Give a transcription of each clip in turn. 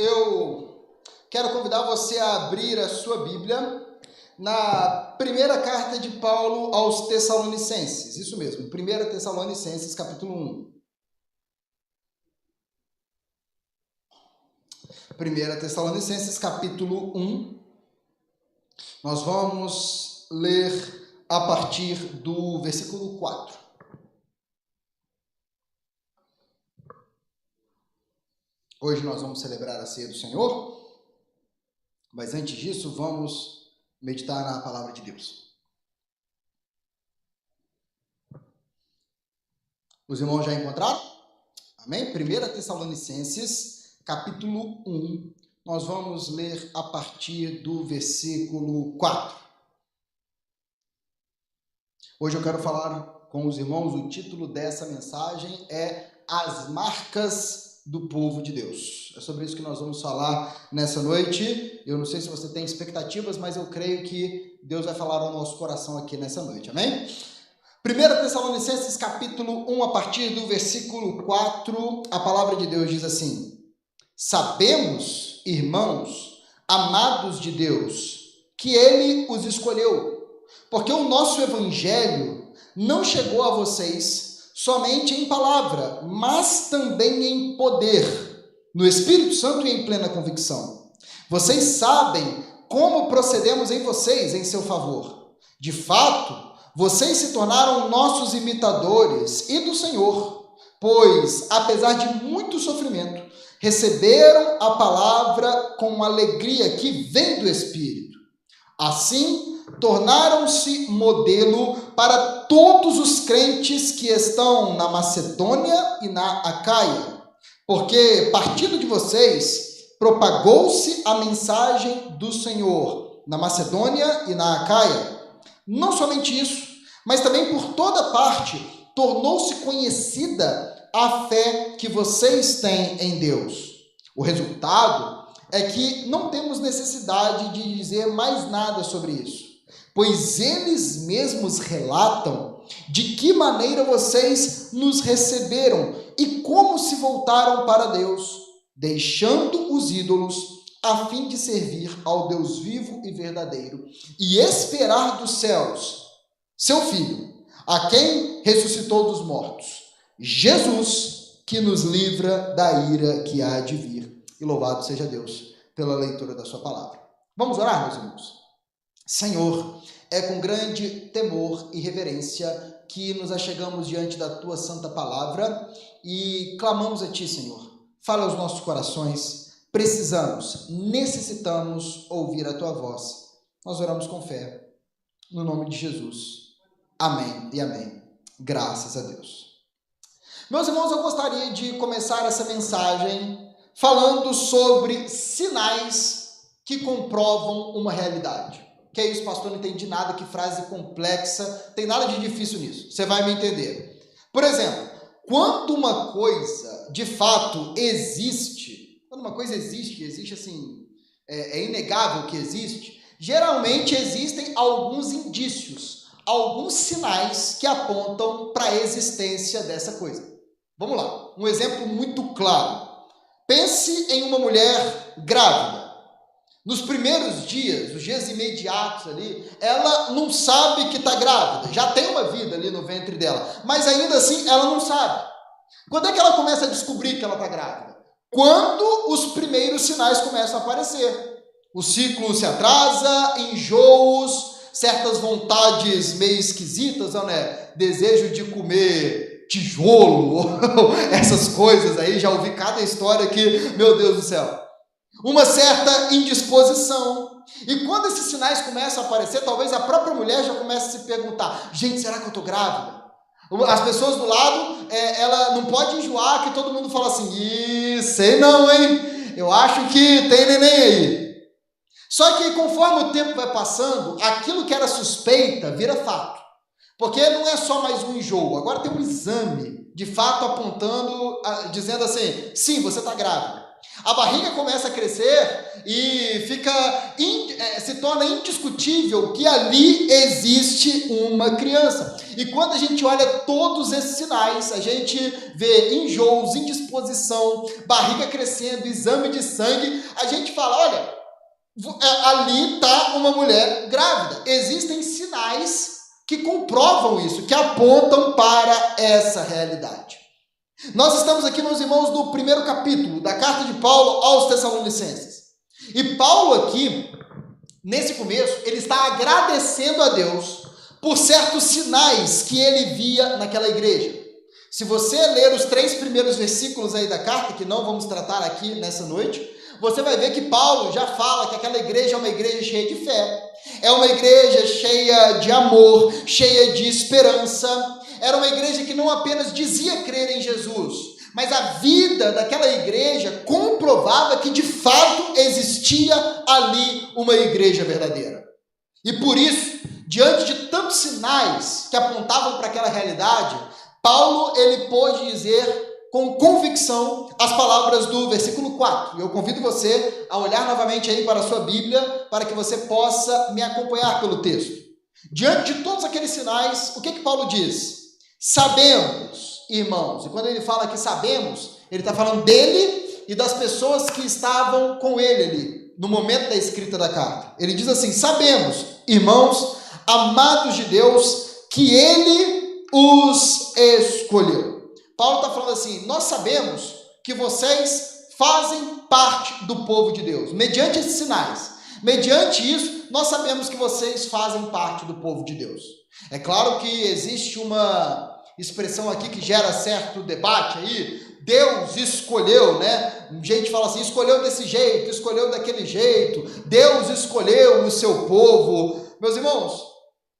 eu quero convidar você a abrir a sua Bíblia na primeira carta de Paulo aos Tessalonicenses. Isso mesmo, 1 Tessalonicenses, capítulo 1. 1 Tessalonicenses, capítulo 1. Nós vamos ler a partir do versículo 4. Hoje nós vamos celebrar a ceia do Senhor, mas antes disso vamos meditar na palavra de Deus. Os irmãos já encontraram? Amém? 1 Tessalonicenses, capítulo 1, nós vamos ler a partir do versículo 4. Hoje eu quero falar com os irmãos, o título dessa mensagem é As Marcas do Povo de Deus. É sobre isso que nós vamos falar nessa noite. Eu não sei se você tem expectativas, mas eu creio que Deus vai falar ao nosso coração aqui nessa noite, amém? 1 Tessalonicenses capítulo 1, a partir do versículo 4, a palavra de Deus diz assim: Sabemos, irmãos, amados de Deus, que Ele os escolheu, porque o nosso evangelho não chegou a vocês somente em palavra, mas também em poder, no Espírito Santo e em plena convicção. Vocês sabem como procedemos em vocês em seu favor. De fato, vocês se tornaram nossos imitadores e do Senhor, pois, apesar de muito sofrimento, receberam a palavra com alegria que vem do Espírito. Assim, tornaram-se modelo para todos os crentes que estão na Macedônia e na Acaia, porque, partindo de vocês, propagou-se a mensagem do Senhor na Macedônia e na Acaia. Não somente isso, mas também por toda parte tornou-se conhecida a fé que vocês têm em Deus. O resultado é que não temos necessidade de dizer mais nada sobre isso, pois eles mesmos relatam de que maneira vocês nos receberam e como se voltaram para Deus, deixando os ídolos a fim de servir ao Deus vivo e verdadeiro e esperar dos céus seu Filho, a quem ressuscitou dos mortos, Jesus, que nos livra da ira que há de vir. E louvado seja Deus pela leitura da sua palavra. Vamos orar, meus irmãos? Senhor, é com grande temor e reverência que nos achegamos diante da Tua santa palavra e clamamos a Ti, Senhor. Fala aos nossos corações, precisamos, necessitamos ouvir a Tua voz. Nós oramos com fé, no nome de Jesus. Amém e amém. Graças a Deus. Meus irmãos, eu gostaria de começar essa mensagem falando sobre sinais que comprovam uma realidade. Que é isso, pastor? Não entendi nada, que frase complexa, tem nada de difícil nisso, você vai me entender. Por exemplo, quando uma coisa de fato existe, existe assim, é inegável que existe, geralmente existem alguns indícios, alguns sinais que apontam para a existência dessa coisa. Vamos lá, um exemplo muito claro. Pense em uma mulher grávida. Nos primeiros dias, os dias imediatos ali, ela não sabe que está grávida, já tem uma vida ali no ventre dela, mas ainda assim ela não sabe. Quando é que ela começa a descobrir que ela está grávida? Quando os primeiros sinais começam a aparecer. O ciclo se atrasa, enjoos, certas vontades meio esquisitas, né? Desejo de comer tijolo, essas coisas aí, já ouvi cada história aqui, meu Deus do céu. Uma certa indisposição. E quando esses sinais começam a aparecer, talvez a própria mulher já comece a se perguntar: gente, será que eu estou grávida? As pessoas do lado, ela não pode enjoar, que todo mundo fala assim: sei não, hein? Eu acho que tem neném aí. Só que conforme o tempo vai passando, aquilo que era suspeita vira fato. Porque não é só mais um enjoo, agora tem um exame de fato apontando, dizendo assim: sim, você está grávida. A barriga começa a crescer e se torna indiscutível que ali existe uma criança. E quando a gente olha todos esses sinais, a gente vê enjoos, indisposição, barriga crescendo, exame de sangue, a gente fala, olha, ali está uma mulher grávida. Existem sinais que comprovam isso, que apontam para essa realidade. Nós estamos aqui, meus irmãos, no primeiro capítulo da carta de Paulo aos Tessalonicenses. E Paulo aqui, nesse começo, ele está agradecendo a Deus por certos sinais que ele via naquela igreja. Se você ler os 3 primeiros versículos aí da carta, que não vamos tratar aqui nessa noite, você vai ver que Paulo já fala que aquela igreja é uma igreja cheia de fé, é uma igreja cheia de amor, cheia de esperança. Era uma igreja que não apenas dizia crer em Jesus, mas a vida daquela igreja comprovava que de fato existia ali uma igreja verdadeira. E por isso, diante de tantos sinais que apontavam para aquela realidade, Paulo ele pôde dizer com convicção as palavras do versículo 4. Eu convido você a olhar novamente aí para a sua Bíblia, para que você possa me acompanhar pelo texto. Diante de todos aqueles sinais, o que Paulo diz? Sabemos, irmãos, e quando ele fala que sabemos, ele está falando dele e das pessoas que estavam com ele ali, no momento da escrita da carta. Ele diz assim, sabemos, irmãos, amados de Deus, que ele os escolheu. Paulo está falando assim, nós sabemos que vocês fazem parte do povo de Deus, mediante esses sinais. Mediante isso, nós sabemos que vocês fazem parte do povo de Deus. É claro que existe uma expressão aqui que gera certo debate aí, Deus escolheu, né? Gente fala assim, escolheu desse jeito, escolheu daquele jeito, Deus escolheu o seu povo. Meus irmãos,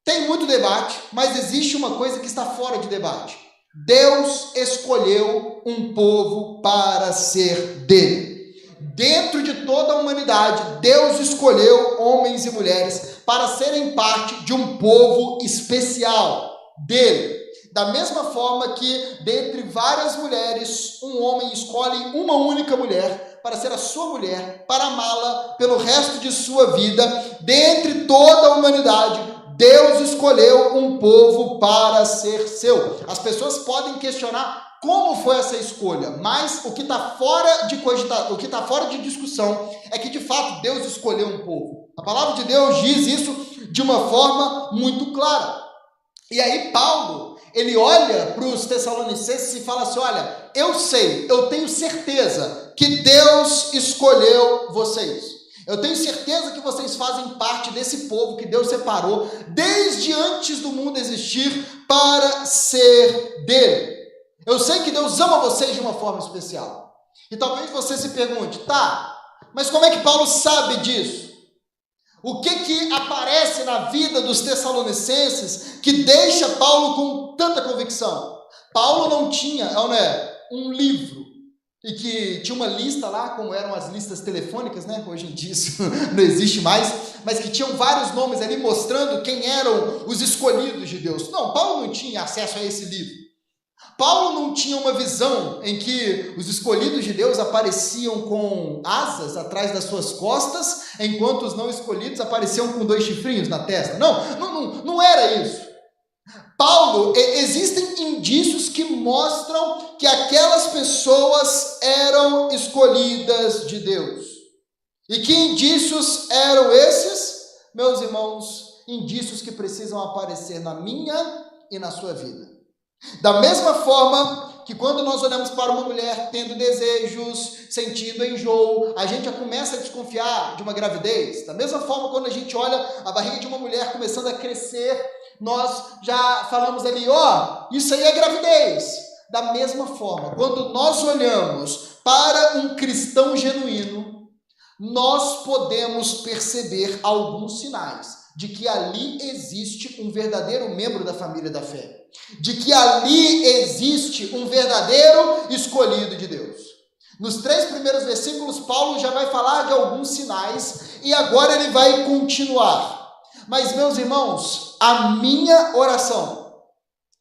tem muito debate, mas existe uma coisa que está fora de debate. Deus escolheu um povo para ser dele. Dentro de toda a humanidade, Deus escolheu homens e mulheres para serem parte de um povo especial dele. Da mesma forma que, dentre várias mulheres, um homem escolhe uma única mulher para ser a sua mulher, para amá-la pelo resto de sua vida, dentre toda a humanidade, Deus escolheu um povo para ser seu. As pessoas podem questionar como foi essa escolha, mas o que está fora de cogitar, o que está fora de discussão é que de fato Deus escolheu um povo. A palavra de Deus diz isso de uma forma muito clara. E aí Paulo, ele olha para os Tessalonicenses e fala assim, olha, eu sei, eu tenho certeza que Deus escolheu vocês. Eu tenho certeza que vocês fazem parte desse povo que Deus separou desde antes do mundo existir para ser dele. Eu sei que Deus ama vocês de uma forma especial. E talvez você se pergunte, tá, mas como é que Paulo sabe disso? O que aparece na vida dos Tessalonicenses que deixa Paulo com tanta convicção? Paulo não tinha, um livro e que tinha uma lista lá, como eram as listas telefônicas, né? Hoje em dia isso não existe mais, mas que tinham vários nomes ali mostrando quem eram os escolhidos de Deus. Não, Paulo não tinha acesso a esse livro. Paulo não tinha uma visão em que os escolhidos de Deus apareciam com asas atrás das suas costas, enquanto os não escolhidos apareciam com 2 chifrinhos na testa. Não era isso. Paulo, existem indícios que mostram que aquelas pessoas eram escolhidas de Deus. E que indícios eram esses? Meus irmãos, indícios que precisam aparecer na minha e na sua vida. Da mesma forma que quando nós olhamos para uma mulher tendo desejos, sentindo enjoo, a gente já começa a desconfiar de uma gravidez. Da mesma forma, quando a gente olha a barriga de uma mulher começando a crescer, nós já falamos ali, isso aí é gravidez. Da mesma forma, quando nós olhamos para um cristão genuíno, nós podemos perceber alguns sinais de que ali existe um verdadeiro membro da família da fé, de que ali existe um verdadeiro escolhido de Deus. Nos 3 primeiros versículos, Paulo já vai falar de alguns sinais e agora ele vai continuar. Mas, meus irmãos, a minha oração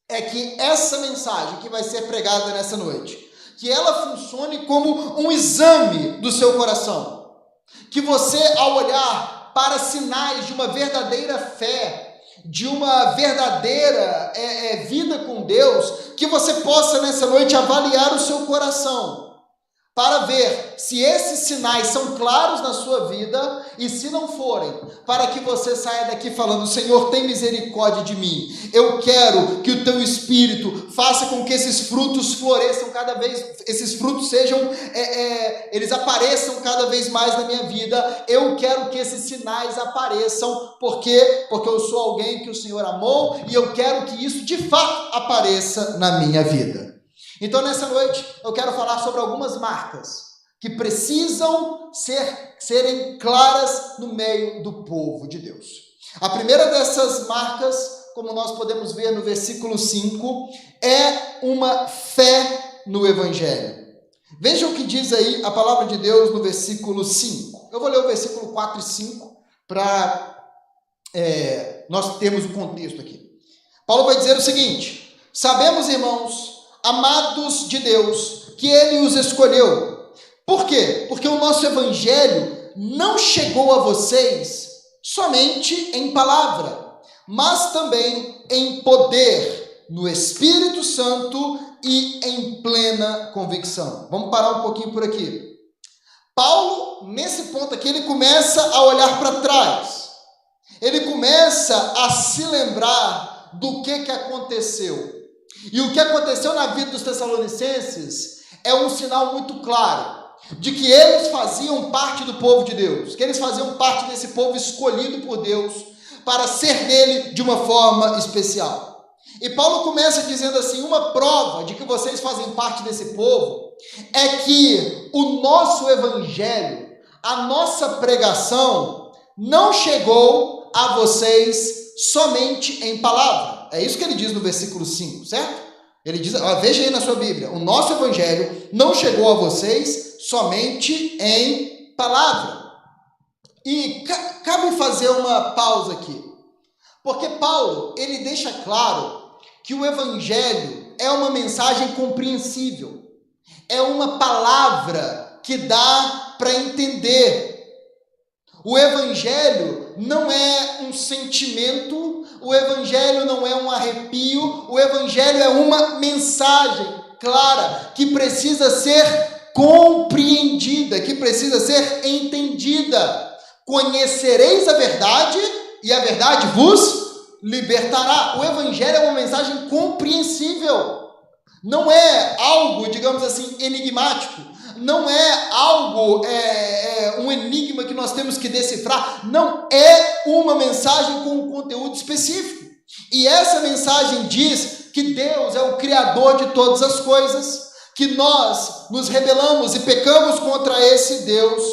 é que essa mensagem que vai ser pregada nessa noite que ela funcione como um exame do seu coração. Que você, ao olhar para sinais de uma verdadeira fé, de uma verdadeira vida com Deus, que você possa nessa noite avaliar o seu coração, para ver se esses sinais são claros na sua vida, e se não forem, para que você saia daqui falando: Senhor, tem misericórdia de mim, eu quero que o teu Espírito faça com que esses frutos floresçam cada vez, esses frutos sejam, eles apareçam cada vez mais na minha vida, eu quero que esses sinais apareçam, por quê? Porque eu sou alguém que o Senhor amou, e eu quero que isso de fato apareça na minha vida. Então, nessa noite, eu quero falar sobre algumas marcas que precisam serem claras no meio do povo de Deus. A primeira dessas marcas, como nós podemos ver no versículo 5, é uma fé no Evangelho. Veja o que diz aí a palavra de Deus no versículo 5. Eu vou ler o versículo 4 e 5 para nós termos o contexto aqui. Paulo vai dizer o seguinte: sabemos, irmãos, amados de Deus, que Ele os escolheu. Por quê? Porque o nosso Evangelho não chegou a vocês somente em palavra, mas também em poder, no Espírito Santo e em plena convicção. Vamos parar um pouquinho por aqui. Paulo, nesse ponto aqui, ele começa a olhar para trás. Ele começa a se lembrar do que aconteceu. E o que aconteceu na vida dos Tessalonicenses é um sinal muito claro de que eles faziam parte do povo de Deus, que eles faziam parte desse povo escolhido por Deus para ser dele de uma forma especial. E Paulo começa dizendo assim: uma prova de que vocês fazem parte desse povo é que o nosso Evangelho, a nossa pregação, não chegou a vocês somente em palavra. É isso que ele diz no versículo 5, certo? Ele diz, veja aí na sua Bíblia: o nosso Evangelho não chegou a vocês somente em palavra. E cabe fazer uma pausa aqui, porque Paulo, ele deixa claro que o Evangelho é uma mensagem compreensível, é uma palavra que dá para entender. O Evangelho não é um sentimento, o Evangelho não é um arrepio, o Evangelho é uma mensagem clara que precisa ser compreendida, que precisa ser entendida. Conhecereis a verdade e a verdade vos libertará. O Evangelho é uma mensagem compreensível, não é algo, digamos assim, enigmático. Não é algo, um enigma que nós temos que decifrar. Não, é uma mensagem com um conteúdo específico. E essa mensagem diz que Deus é o Criador de todas as coisas, que nós nos rebelamos e pecamos contra esse Deus.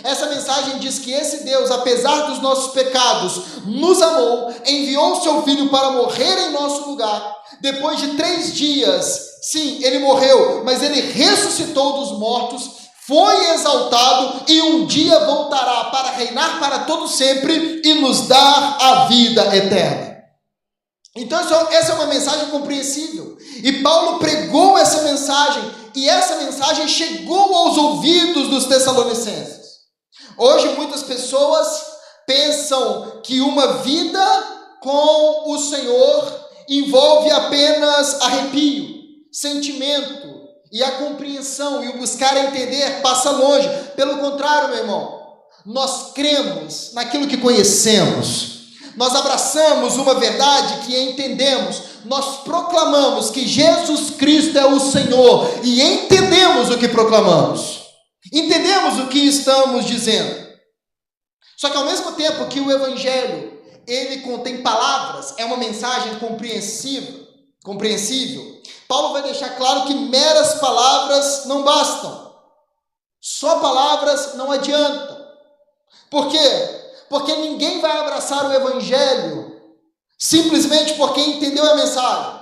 Essa mensagem diz que esse Deus, apesar dos nossos pecados, nos amou, enviou o seu Filho para morrer em nosso lugar. Depois de 3 dias, sim, ele morreu, mas ele ressuscitou dos mortos, foi exaltado e um dia voltará para reinar para todo sempre e nos dar a vida eterna. Então essa é uma mensagem compreensível. E Paulo pregou essa mensagem, e essa mensagem chegou aos ouvidos dos Tessalonicenses. Hoje muitas pessoas pensam que uma vida com o Senhor envolve apenas arrepio, sentimento, e a compreensão e o buscar entender passa longe. Pelo contrário, meu irmão, nós cremos naquilo que conhecemos, nós abraçamos uma verdade que entendemos, nós proclamamos que Jesus Cristo é o Senhor e entendemos o que proclamamos, entendemos o que estamos dizendo. Só que ao mesmo tempo que o Evangelho ele contém palavras, é uma mensagem compreensível, Paulo vai deixar claro que meras palavras não bastam. Só palavras não adiantam. Por quê? Porque ninguém vai abraçar o Evangelho simplesmente porque entendeu a mensagem.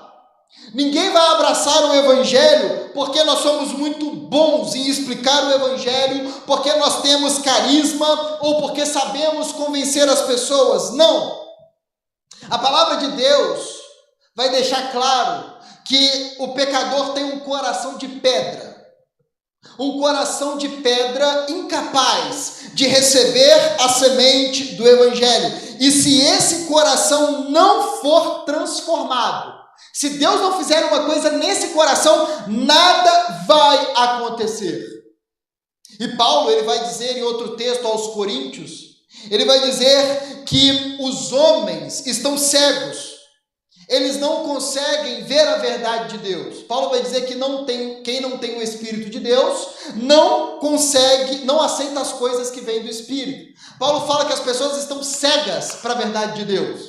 Ninguém vai abraçar o Evangelho porque nós somos muito bons em explicar o Evangelho, porque nós temos carisma ou porque sabemos convencer as pessoas. Não. A palavra de Deus vai deixar claro que o pecador tem um coração de pedra. Um coração de pedra incapaz de receber a semente do Evangelho. E se esse coração não for transformado, se Deus não fizer uma coisa nesse coração, nada vai acontecer. E Paulo, ele vai dizer em outro texto aos Coríntios, ele vai dizer que os homens estão cegos. Eles não conseguem ver a verdade de Deus. Paulo vai dizer que quem não tem o Espírito de Deus não consegue, não aceita as coisas que vêm do Espírito. Paulo fala que as pessoas estão cegas para a verdade de Deus.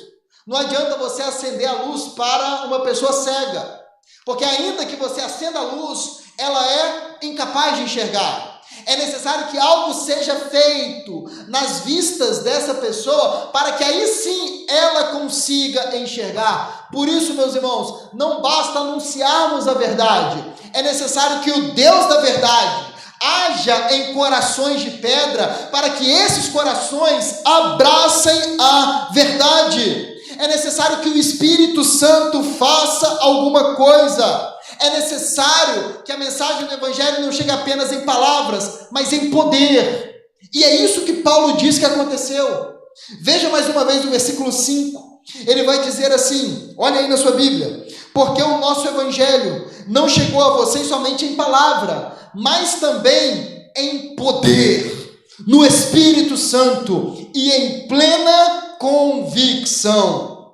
Não adianta você acender a luz para uma pessoa cega, porque ainda que você acenda a luz, ela é incapaz de enxergar. É necessário que algo seja feito nas vistas dessa pessoa para que aí sim ela consiga enxergar. Por isso, meus irmãos, não basta anunciarmos a verdade. É necessário que o Deus da verdade haja em corações de pedra para que esses corações abracem a verdade. É necessário que o Espírito Santo faça alguma coisa. É necessário que a mensagem do Evangelho não chegue apenas em palavras, mas em poder. E é isso que Paulo diz que aconteceu. Veja mais uma vez o versículo 5. Ele vai dizer assim, olha aí na sua Bíblia: porque o nosso Evangelho não chegou a vocês somente em palavra, mas também em poder, no Espírito Santo e em plena convicção.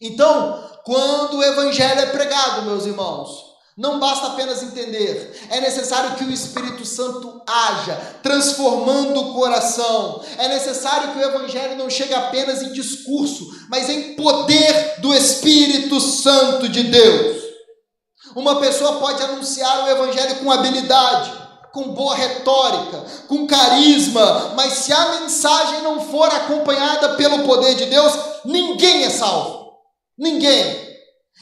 Então, quando o Evangelho é pregado, meus irmãos, não basta apenas entender, é necessário que o Espírito Santo haja, transformando o coração. É necessário que o Evangelho não chegue apenas em discurso, mas em poder do Espírito Santo de Deus. Uma pessoa pode anunciar o Evangelho com habilidade, com boa retórica, com carisma, mas se a mensagem não for acompanhada pelo poder de Deus, ninguém é salvo. Ninguém.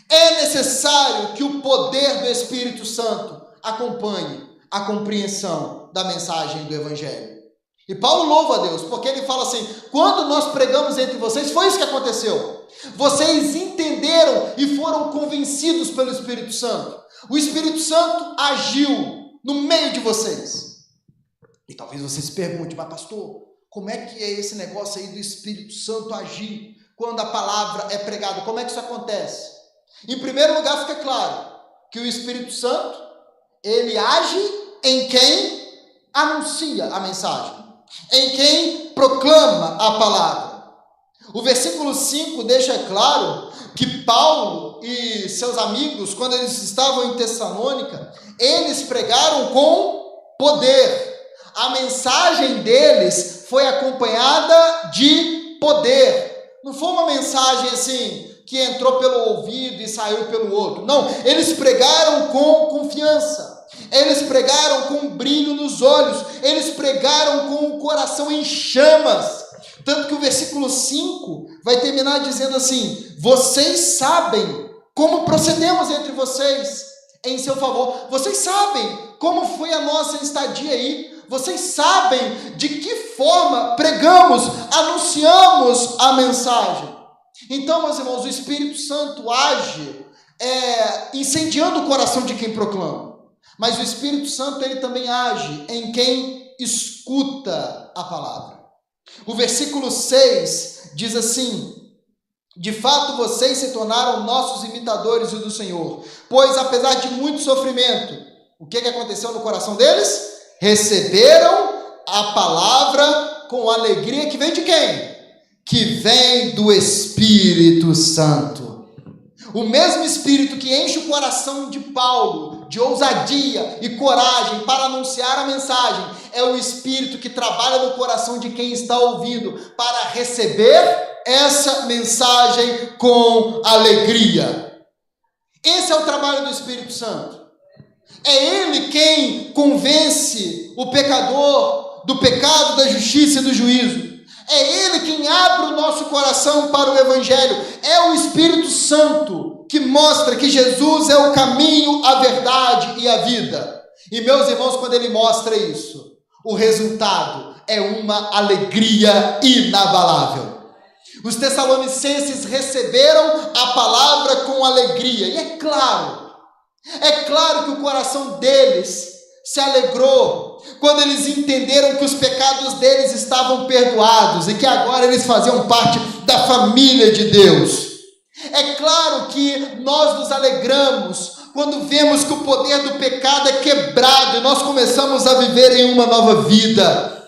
É necessário que o poder do Espírito Santo acompanhe a compreensão da mensagem do Evangelho. E Paulo louva a Deus, porque ele fala assim: quando nós pregamos entre vocês, foi isso que aconteceu. Vocês entenderam e foram convencidos pelo Espírito Santo. O Espírito Santo agiu no meio de vocês. E talvez você se pergunte: mas pastor, como é que é esse negócio aí do Espírito Santo agir quando a palavra é pregada? Como é que isso acontece? Em primeiro lugar, fica claro que o Espírito Santo, ele age em quem anuncia a mensagem, em quem proclama a palavra. O versículo 5 deixa claro que Paulo e seus amigos, quando eles estavam em Tessalônica, eles pregaram com poder. A mensagem deles foi acompanhada de poder. Não foi uma mensagem assim que entrou pelo ouvido e saiu pelo outro. Não, eles pregaram com confiança. Eles pregaram com brilho nos olhos. Eles pregaram com o coração em chamas. Tanto que o versículo 5 vai terminar dizendo assim: vocês sabem como procedemos entre vocês em seu favor. Vocês sabem como foi a nossa estadia aí. Vocês sabem de que forma pregamos, anunciamos a mensagem. Então, meus irmãos, o Espírito Santo age incendiando o coração de quem proclama. Mas o Espírito Santo, ele também age em quem escuta a palavra. O versículo 6 diz assim: de fato vocês se tornaram nossos imitadores do Senhor, pois apesar de muito sofrimento, o que aconteceu no coração deles? Receberam a palavra com alegria que vem de quem? Que vem do Espírito Santo. O mesmo Espírito que enche o coração de Paulo de ousadia e coragem para anunciar a mensagem, é o Espírito que trabalha no coração de quem está ouvindo para receber essa mensagem com alegria. Esse é o trabalho do Espírito Santo. É Ele quem convence o pecador do pecado, da justiça e do juízo. É Ele quem abre o nosso coração para o Evangelho. É o Espírito Santo que mostra que Jesus é o caminho, a verdade e a vida. E, meus irmãos, quando Ele mostra isso, o resultado é uma alegria inabalável. Os tessalonicenses receberam a palavra com alegria. E é claro que o coração deles se alegrou quando eles entenderam que os pecados deles estavam perdoados e que agora eles faziam parte da família de Deus. É claro que nós nos alegramos quando vemos que o poder do pecado é quebrado e nós começamos a viver em uma nova vida.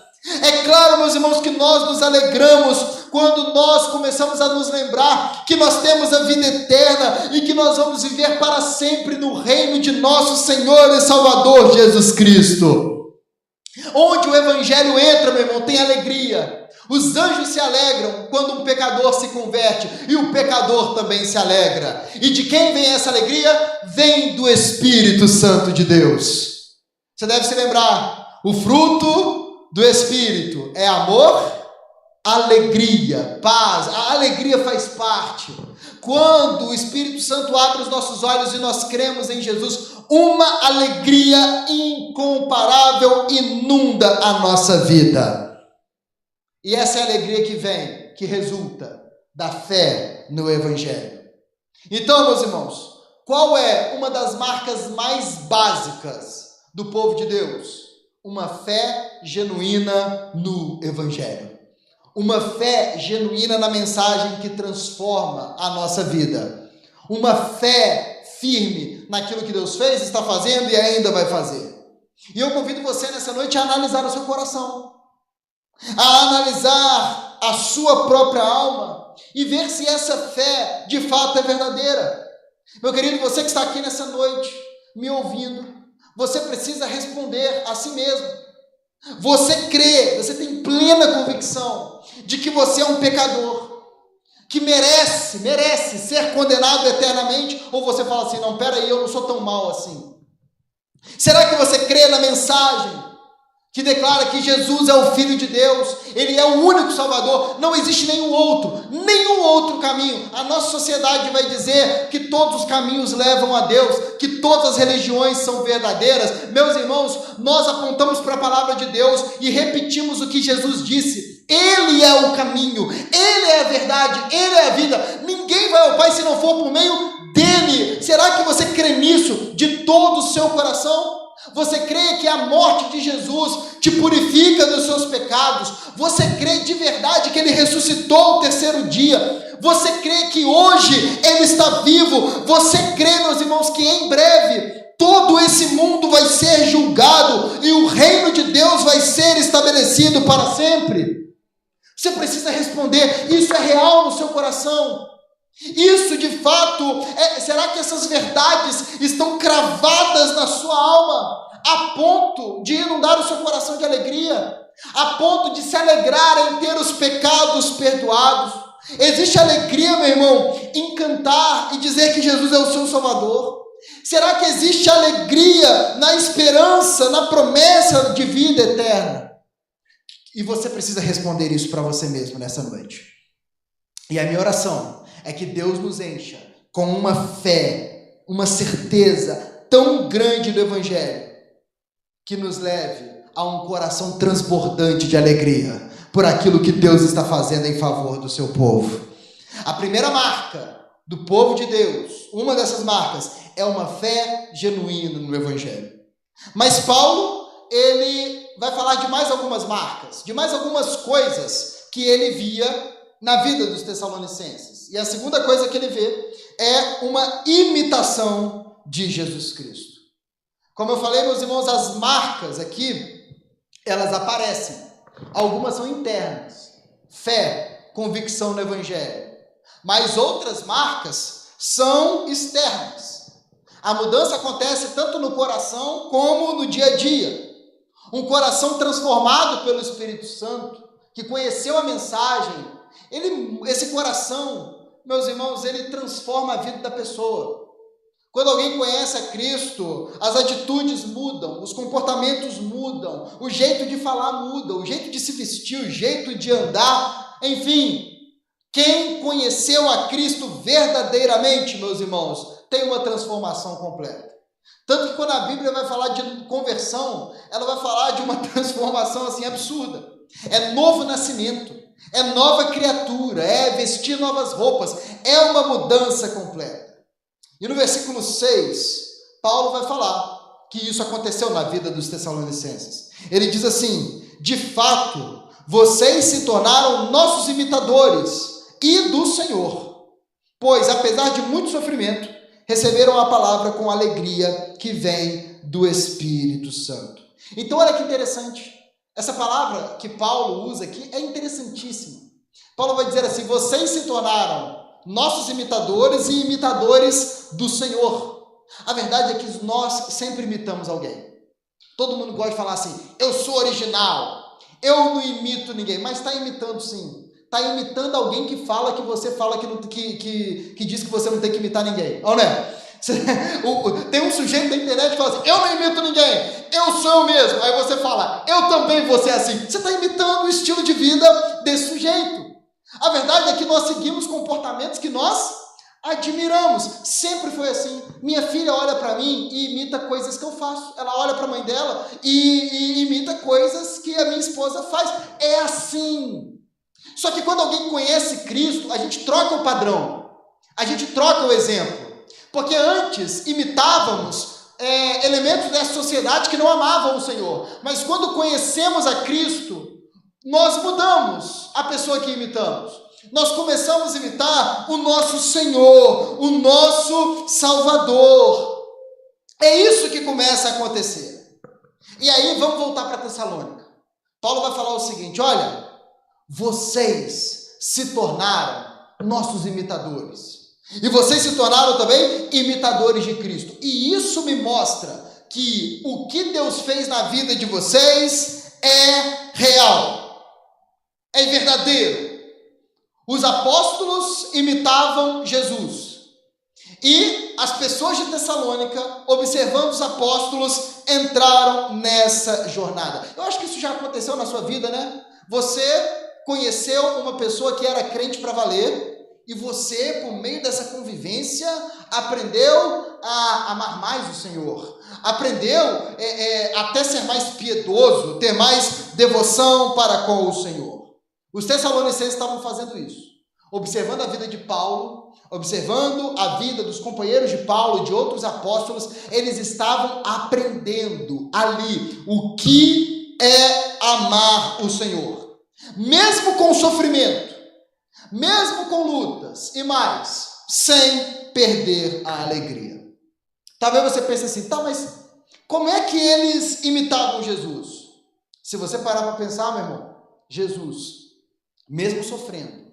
É claro, meus irmãos, que nós nos alegramos quando nós começamos a nos lembrar que nós temos a vida eterna e que nós vamos viver para sempre no reino de nosso Senhor e Salvador Jesus Cristo. Onde o Evangelho entra, meu irmão, tem alegria. Os anjos se alegram quando um pecador se converte e o pecador também se alegra. E de quem vem essa alegria? Vem do Espírito Santo de Deus. Você deve se lembrar, o fruto do Espírito é amor, alegria, paz. A alegria faz parte. Quando o Espírito Santo abre os nossos olhos e nós cremos em Jesus, uma alegria incomparável inunda a nossa vida. E essa é a alegria que vem, que resulta da fé no Evangelho. Então, meus irmãos, qual é uma das marcas mais básicas do povo de Deus? Uma fé genuína no Evangelho. Uma fé genuína na mensagem que transforma a nossa vida. Uma fé firme naquilo que Deus fez, está fazendo e ainda vai fazer. E eu convido você nessa noite a analisar o seu coração. A analisar a sua própria alma e ver se essa fé de fato é verdadeira. Meu querido, você que está aqui nessa noite me ouvindo, você precisa responder a si mesmo. Você crê, você tem plena convicção de que você é um pecador, que merece ser condenado eternamente, ou você fala assim, não, peraí, eu não sou tão mal assim. Será que você crê na mensagem que declara que Jesus é o Filho de Deus, Ele é o único Salvador, não existe nenhum outro caminho? A nossa sociedade vai dizer que todos os caminhos levam a Deus, que todas as religiões são verdadeiras. Meus irmãos, nós apontamos para a palavra de Deus e repetimos o que Jesus disse. Ele é o caminho, Ele é a verdade, Ele é a vida. Ninguém vai ao Pai se não for por meio dEle. Será que você crê nisso de todo o seu coração? Você crê que a morte de Jesus te purifica dos seus pecados? Você crê de verdade que Ele ressuscitou ao terceiro dia? Você crê que hoje Ele está vivo? Você crê, meus irmãos, que em breve todo esse mundo vai ser julgado e o reino de Deus vai ser estabelecido para sempre? Você precisa responder, isso é real no seu coração? Isso de fato, será que essas verdades estão cravadas na sua alma, a ponto de inundar o seu coração de alegria, a ponto de se alegrar em ter os pecados perdoados? Existe alegria, meu irmão, em cantar e dizer que Jesus é o seu Salvador? Será que existe alegria na esperança, na promessa de vida eterna? E você precisa responder isso para você mesmo nessa noite. E a minha oração é que Deus nos encha com uma fé, uma certeza tão grande do Evangelho, que nos leve a um coração transbordante de alegria por aquilo que Deus está fazendo em favor do seu povo. A primeira marca do povo de Deus, uma dessas marcas, é uma fé genuína no Evangelho. Mas Paulo, ele vai falar de mais algumas marcas, de mais algumas coisas que ele via na vida dos Tessalonicenses. E a segunda coisa que ele vê é uma imitação de Jesus Cristo. Como eu falei, meus irmãos, as marcas aqui, elas aparecem. Algumas são internas, fé, convicção no Evangelho. Mas outras marcas são externas. A mudança acontece tanto no coração como no dia a dia. Um coração transformado pelo Espírito Santo, que conheceu a mensagem, esse coração, meus irmãos, ele transforma a vida da pessoa. Quando alguém conhece a Cristo, as atitudes mudam, os comportamentos mudam, o jeito de falar muda, o jeito de se vestir, o jeito de andar, enfim. Quem conheceu a Cristo verdadeiramente, meus irmãos, tem uma transformação completa. Tanto que quando a Bíblia vai falar de conversão, ela vai falar de uma transformação assim absurda. É novo nascimento, é nova criatura, é vestir novas roupas, é uma mudança completa. E no versículo 6, Paulo vai falar que isso aconteceu na vida dos Tessalonicenses. Ele diz assim: de fato, vocês se tornaram nossos imitadores e do Senhor, pois, apesar de muito sofrimento, receberam a palavra com alegria que vem do Espírito Santo. Então, olha que interessante. Essa palavra que Paulo usa aqui é interessantíssima. Paulo vai dizer assim: vocês se tornaram nossos imitadores e imitadores do Senhor. A verdade é que nós sempre imitamos alguém. Todo mundo gosta de falar assim: eu sou original, eu não imito ninguém. Mas está imitando sim. Está imitando alguém que fala que você fala que diz que você não tem que imitar ninguém. Ou não é? Tem um sujeito da internet que fala assim: eu não imito ninguém, eu sou eu mesmo. Aí você fala: eu também vou ser assim. Você está imitando o estilo de vida desse sujeito. A verdade é que nós seguimos comportamentos que nós admiramos. Sempre foi assim. Minha filha olha para mim e imita coisas que eu faço. Ela olha para a mãe dela e imita coisas que a minha esposa faz. É assim. Só que quando alguém conhece Cristo, a gente troca o padrão. A gente troca o exemplo. Porque antes imitávamos elementos dessa sociedade que não amavam o Senhor. Mas quando conhecemos a Cristo, nós mudamos a pessoa que imitamos. Nós começamos a imitar o nosso Senhor, o nosso Salvador. É isso que começa a acontecer. E aí vamos voltar para Tessalônica. Paulo vai falar o seguinte: olha, vocês se tornaram nossos imitadores. E vocês se tornaram também imitadores de Cristo. E isso me mostra que o que Deus fez na vida de vocês é real, é verdadeiro. Os apóstolos imitavam Jesus. E as pessoas de Tessalônica, observando os apóstolos, entraram nessa jornada. Eu acho que isso já aconteceu na sua vida, né? Você conheceu uma pessoa que era crente para valer, e você, por meio dessa convivência, aprendeu a amar mais o Senhor. Aprendeu até ser mais piedoso, ter mais devoção para com o Senhor. Os Tessalonicenses estavam fazendo isso. Observando a vida de Paulo, observando a vida dos companheiros de Paulo e de outros apóstolos, eles estavam aprendendo ali o que é amar o Senhor. Mesmo com sofrimento, mesmo com lutas e mais, sem perder a alegria. Talvez você pense assim: tá, mas como é que eles imitavam Jesus? Se você parar para pensar, meu irmão, Jesus, mesmo sofrendo,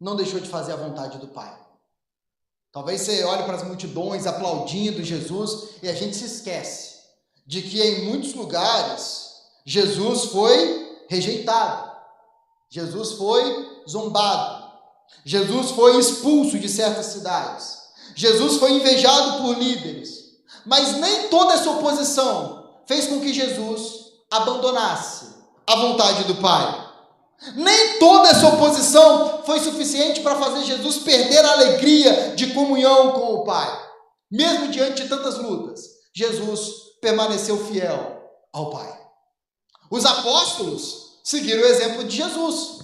não deixou de fazer a vontade do Pai. Talvez você olhe para as multidões aplaudindo Jesus e a gente se esquece de que em muitos lugares Jesus foi rejeitado, Jesus foi zombado, Jesus foi expulso de certas cidades, Jesus foi invejado por líderes, mas nem toda essa oposição fez com que Jesus abandonasse a vontade do Pai. Nem toda essa oposição foi suficiente para fazer Jesus perder a alegria de comunhão com o Pai. Mesmo diante de tantas lutas, Jesus permaneceu fiel ao Pai. Os apóstolos seguiram o exemplo de Jesus.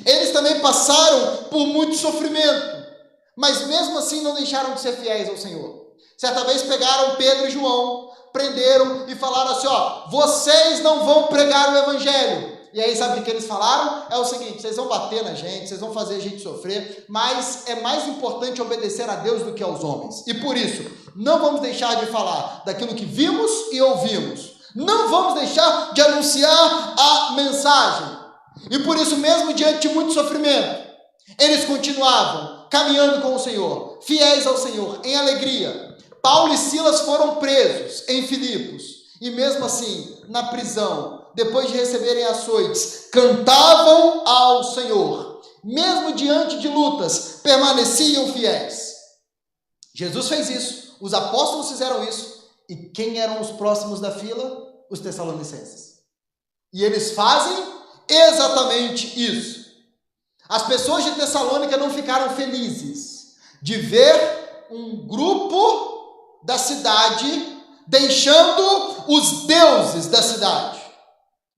Eles também passaram por muito sofrimento, mas mesmo assim não deixaram de ser fiéis ao Senhor. Certa vez pegaram Pedro e João, prenderam e falaram assim: ó, vocês não vão pregar o evangelho. E aí sabe o que eles falaram? É o seguinte: vocês vão bater na gente, vocês vão fazer a gente sofrer, mas é mais importante obedecer a Deus do que aos homens. E por isso, não vamos deixar de falar daquilo que vimos e ouvimos. Não vamos deixar de anunciar a mensagem. E por isso mesmo, diante de muito sofrimento, eles continuavam caminhando com o Senhor, fiéis ao Senhor, em alegria. Paulo e Silas foram presos em Filipos, e mesmo assim, na prisão, depois de receberem açoites, cantavam ao Senhor. Mesmo diante de lutas, permaneciam fiéis. Jesus fez isso, os apóstolos fizeram isso, e quem eram os próximos da fila? Os Tessalonicenses. E eles fazem exatamente isso. As pessoas de Tessalônica não ficaram felizes de ver um grupo da cidade deixando os deuses da cidade.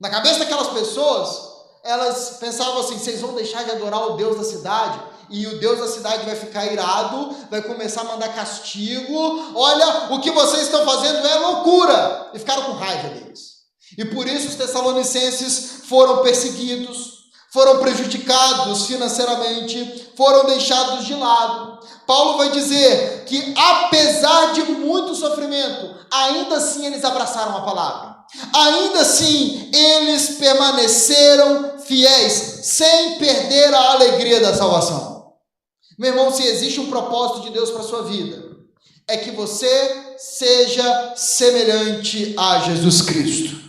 Na cabeça daquelas pessoas, elas pensavam assim: vocês vão deixar de adorar o Deus da cidade e o Deus da cidade vai ficar irado, vai começar a mandar castigo. Olha, o que vocês estão fazendo é loucura. E ficaram com raiva deles. E por isso os tessalonicenses foram perseguidos, foram prejudicados financeiramente, foram deixados de lado. Paulo vai dizer que, apesar de muito sofrimento, ainda assim eles abraçaram a palavra. Ainda assim, eles permaneceram fiéis, sem perder a alegria da salvação. Meu irmão, se existe um propósito de Deus para a sua vida, é que você seja semelhante a Jesus Cristo.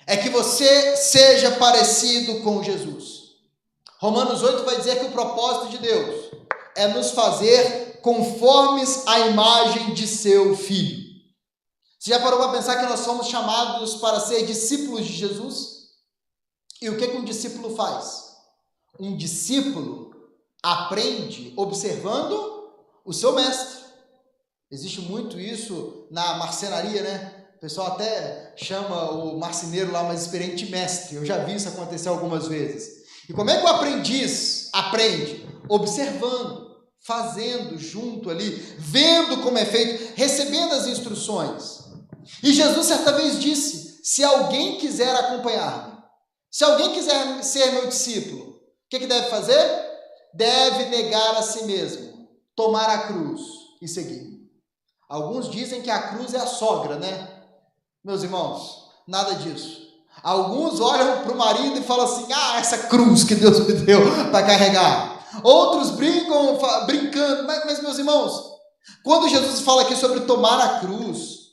É que você seja parecido com Jesus. Romanos 8 vai dizer que o propósito de Deus é nos fazer conformes à imagem de seu Filho. Você já parou para pensar que nós somos chamados para ser discípulos de Jesus? E o que um discípulo faz? Um discípulo aprende observando o seu mestre. Existe muito isso na marcenaria, né? O pessoal até chama o marceneiro lá mais experiente de mestre. Eu já vi isso acontecer algumas vezes. E como é que o aprendiz aprende? Observando, fazendo junto ali, vendo como é feito, recebendo as instruções. E Jesus certa vez disse: se alguém quiser acompanhar-me, se alguém quiser ser meu discípulo, o que deve fazer? Deve negar a si mesmo, tomar a cruz e seguir. Alguns dizem que a cruz é a sogra, né? Meus irmãos, nada disso. Alguns olham para o marido e falam assim: essa cruz que Deus me deu para carregar. Outros brincam, brincando, mas meus irmãos, quando Jesus fala aqui sobre tomar a cruz,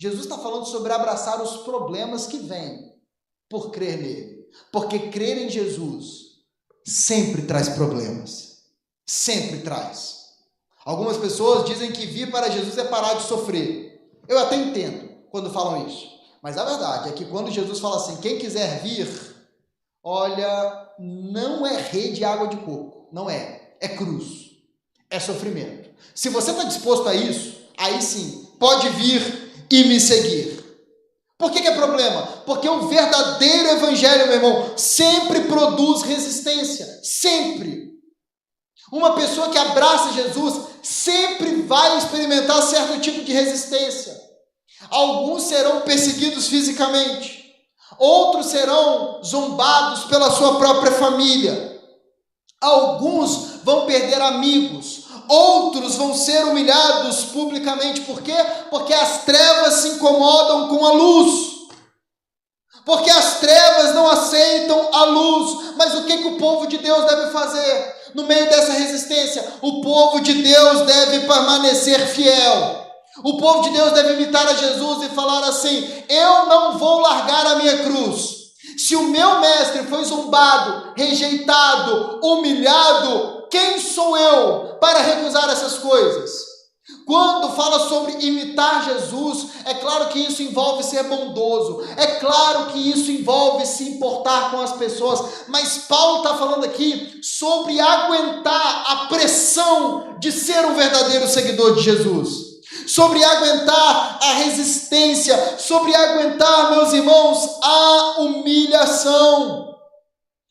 Jesus está falando sobre abraçar os problemas que vêm por crer nele. Porque crer em Jesus sempre traz problemas. Sempre traz. Algumas pessoas dizem que vir para Jesus é parar de sofrer. Eu até entendo quando falam isso. Mas a verdade é que quando Jesus fala assim: quem quiser vir, olha, não é rede de água de coco. Não é. É cruz. É sofrimento. Se você está disposto a isso, aí sim, pode vir e me seguir. Por que é problema? Porque o verdadeiro evangelho, meu irmão, sempre produz resistência. Sempre. Uma pessoa que abraça Jesus sempre vai experimentar certo tipo de resistência. Alguns serão perseguidos fisicamente. Outros serão zombados pela sua própria família. Alguns vão perder amigos. Outros vão ser humilhados publicamente. Por quê? Porque as trevas se incomodam com a luz. Porque as trevas não aceitam a luz. Mas o que o povo de Deus deve fazer? No meio dessa resistência, o povo de Deus deve permanecer fiel. O povo de Deus deve imitar a Jesus e falar assim: eu não vou largar a minha cruz. Se o meu mestre foi zombado, rejeitado, humilhado, quem sou eu para recusar essas coisas? Quando fala sobre imitar Jesus, é claro que isso envolve ser bondoso, é claro que isso envolve se importar com as pessoas, mas Paulo está falando aqui sobre aguentar a pressão de ser um verdadeiro seguidor de Jesus, sobre aguentar a resistência, sobre aguentar, meus irmãos, a humilhação.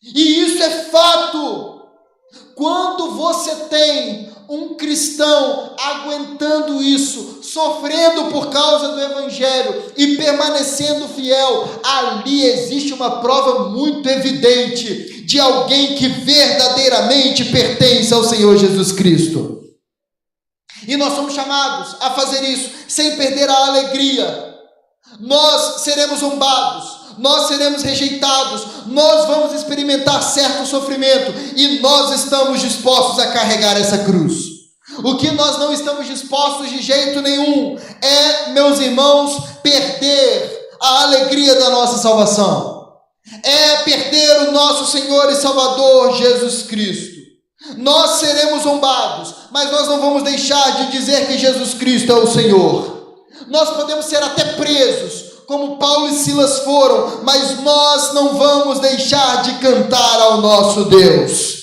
E isso é fato. Quando você tem um cristão aguentando isso, sofrendo por causa do evangelho e permanecendo fiel, ali existe uma prova muito evidente de alguém que verdadeiramente pertence ao Senhor Jesus Cristo. E nós somos chamados a fazer isso sem perder a alegria. Nós seremos zombados, nós seremos rejeitados, nós vamos experimentar certo sofrimento e nós estamos dispostos a carregar essa cruz. O que nós não estamos dispostos de jeito nenhum é, meus irmãos, perder a alegria da nossa salvação. É perder o nosso Senhor e Salvador Jesus Cristo. Nós seremos zombados, mas nós não vamos deixar de dizer que Jesus Cristo é o Senhor. Nós podemos ser até presos, como Paulo e Silas foram, mas nós não vamos deixar de cantar ao nosso Deus.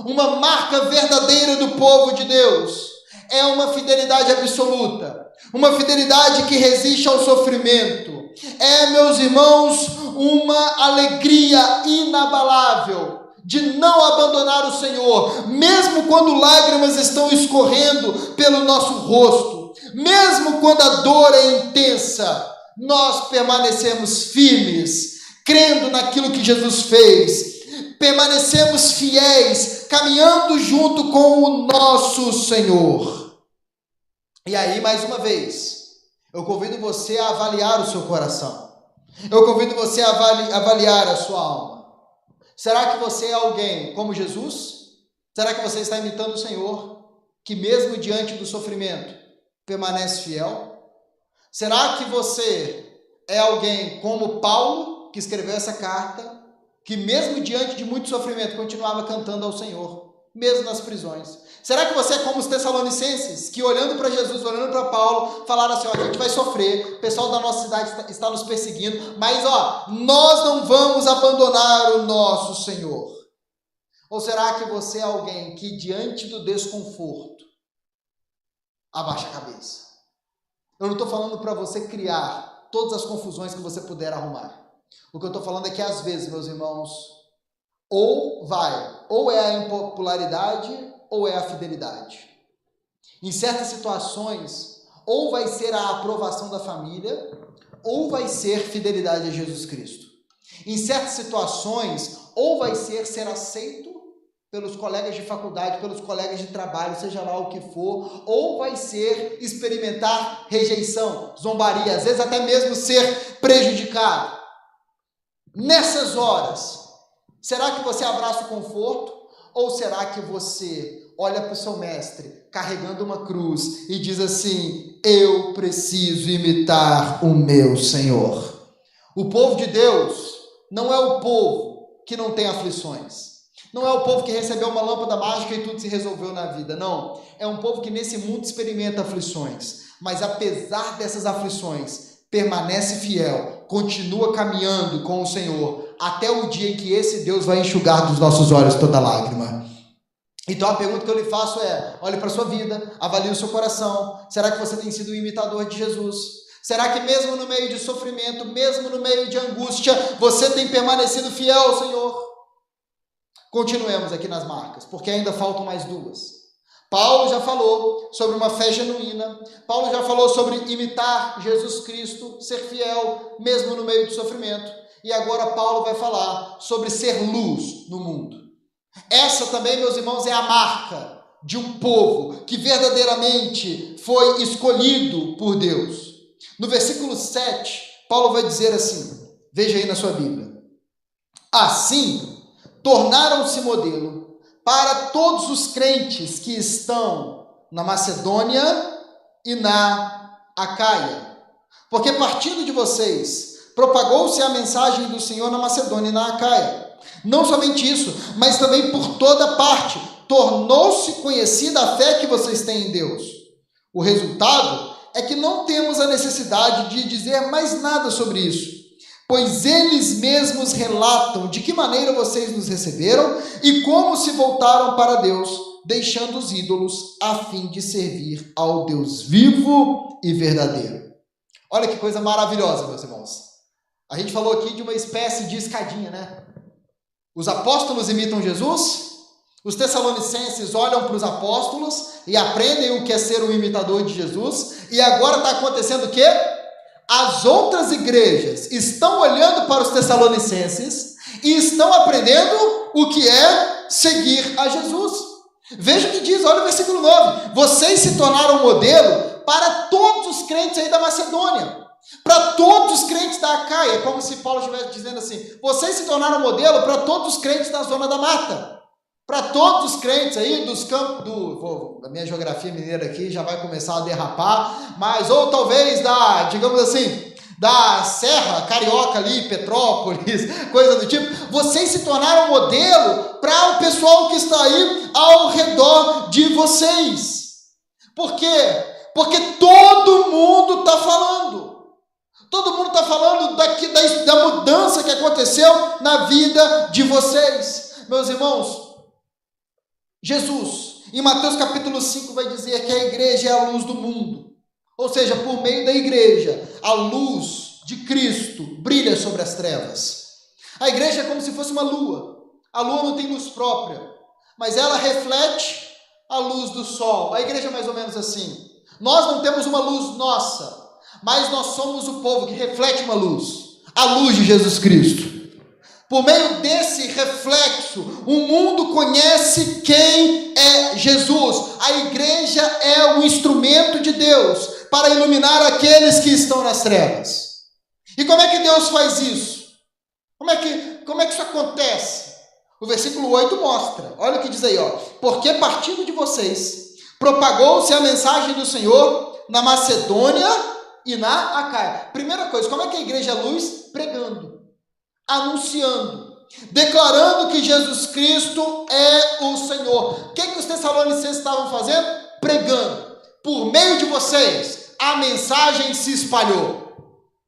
Uma marca verdadeira do povo de Deus é uma fidelidade absoluta, uma fidelidade que resiste ao sofrimento. É, meus irmãos, uma alegria inabalável de não abandonar o Senhor, mesmo quando lágrimas estão escorrendo pelo nosso rosto, mesmo quando a dor é intensa, nós permanecemos firmes, crendo naquilo que Jesus fez, permanecemos fiéis, caminhando junto com o nosso Senhor. E aí, mais uma vez, eu convido você a avaliar o seu coração. Eu convido você a avaliar a sua alma. Será que você é alguém como Jesus? Será que você está imitando o Senhor, que mesmo diante do sofrimento, permanece fiel? Será que você é alguém como Paulo, que escreveu essa carta, que mesmo diante de muito sofrimento, continuava cantando ao Senhor, mesmo nas prisões? Será que você é como os Tessalonicenses, que olhando para Jesus, olhando para Paulo, falaram assim: a gente vai sofrer, o pessoal da nossa cidade está nos perseguindo, mas nós não vamos abandonar o nosso Senhor? Ou será que você é alguém que diante do desconforto, abaixa a cabeça? Eu não estou falando para você criar todas as confusões que você puder arrumar. O que eu estou falando é que às vezes, meus irmãos, ou é a impopularidade, ou é a fidelidade. Em certas situações, ou vai ser a aprovação da família, ou vai ser fidelidade a Jesus Cristo. Em certas situações, ou vai ser aceito pelos colegas de faculdade, pelos colegas de trabalho, seja lá o que for, ou vai ser experimentar rejeição, zombaria, às vezes até mesmo ser prejudicado. Nessas horas, será que você abraça o conforto? Ou será que você olha para o seu mestre carregando uma cruz e diz assim: eu preciso imitar o meu Senhor? O povo de Deus não é o povo que não tem aflições. Não é o povo que recebeu uma lâmpada mágica e tudo se resolveu na vida. Não. É um povo que nesse mundo experimenta aflições. Mas apesar dessas aflições, permanece fiel, continua caminhando com o Senhor, até o dia em que esse Deus vai enxugar dos nossos olhos toda lágrima. Então a pergunta que eu lhe faço é: olhe para a sua vida, avalie o seu coração. Será que você tem sido um imitador de Jesus? Será que mesmo no meio de sofrimento, mesmo no meio de angústia, você tem permanecido fiel ao Senhor? Continuemos aqui nas marcas, porque ainda faltam mais duas. Paulo já falou sobre uma fé genuína, Paulo já falou sobre imitar Jesus Cristo, ser fiel mesmo no meio de sofrimento, e agora Paulo vai falar sobre ser luz no mundo. Essa também, meus irmãos, é a marca de um povo que verdadeiramente foi escolhido por Deus. No versículo 7, Paulo vai dizer assim, veja aí na sua Bíblia: assim, tornaram-se modelo para todos os crentes que estão na Macedônia e na Acaia. Porque partindo de vocês, propagou-se a mensagem do Senhor na Macedônia e na Acaia. Não somente isso, mas também por toda parte, tornou-se conhecida a fé que vocês têm em Deus. O resultado é que não temos a necessidade de dizer mais nada sobre isso, pois eles mesmos relatam de que maneira vocês nos receberam e como se voltaram para Deus, deixando os ídolos a fim de servir ao Deus vivo e verdadeiro. Olha que coisa maravilhosa, meus irmãos. A gente falou aqui de uma espécie de escadinha, né? Os apóstolos imitam Jesus, os tessalonicenses olham para os apóstolos e aprendem o que é ser um imitador de Jesus, e agora está acontecendo o quê? As outras igrejas estão olhando para os tessalonicenses e estão aprendendo o que é seguir a Jesus. Veja o que diz, olha o versículo 9. Vocês se tornaram modelo para todos os crentes aí da Macedônia, para todos os crentes da Acaia. É como se Paulo estivesse dizendo assim: vocês se tornaram modelo para todos os crentes da zona da mata. Para todos os crentes aí dos campos a minha geografia mineira aqui já vai começar a derrapar, mas ou talvez digamos assim, da Serra Carioca ali, Petrópolis, coisa do tipo. Vocês se tornaram modelo para o pessoal que está aí ao redor de vocês. Por quê? Porque todo mundo está falando. Todo mundo está falando da mudança que aconteceu na vida de vocês. Meus irmãos, Jesus, em Mateus capítulo 5, vai dizer que a igreja é a luz do mundo. Ou seja, por meio da igreja, a luz de Cristo brilha sobre as trevas. A igreja é como se fosse uma lua. A lua não tem luz própria, mas ela reflete a luz do sol. A igreja é mais ou menos assim. Nós não temos uma luz nossa, mas nós somos o povo que reflete uma luz, a luz de Jesus Cristo. Por meio desse reflexo, o mundo conhece quem é Jesus. A igreja é o instrumento de Deus para iluminar aqueles que estão nas trevas. E como é que Deus faz isso? Como é que isso acontece? O versículo 8 mostra. Olha o que diz aí, ó. Porque partindo de vocês, propagou-se a mensagem do Senhor na Macedônia e na Acaia. Primeira coisa, como é que a igreja é luz? Pregando, anunciando, declarando que Jesus Cristo é o Senhor. O que os Tessalonicenses estavam fazendo? Pregando. Por meio de vocês, a mensagem se espalhou.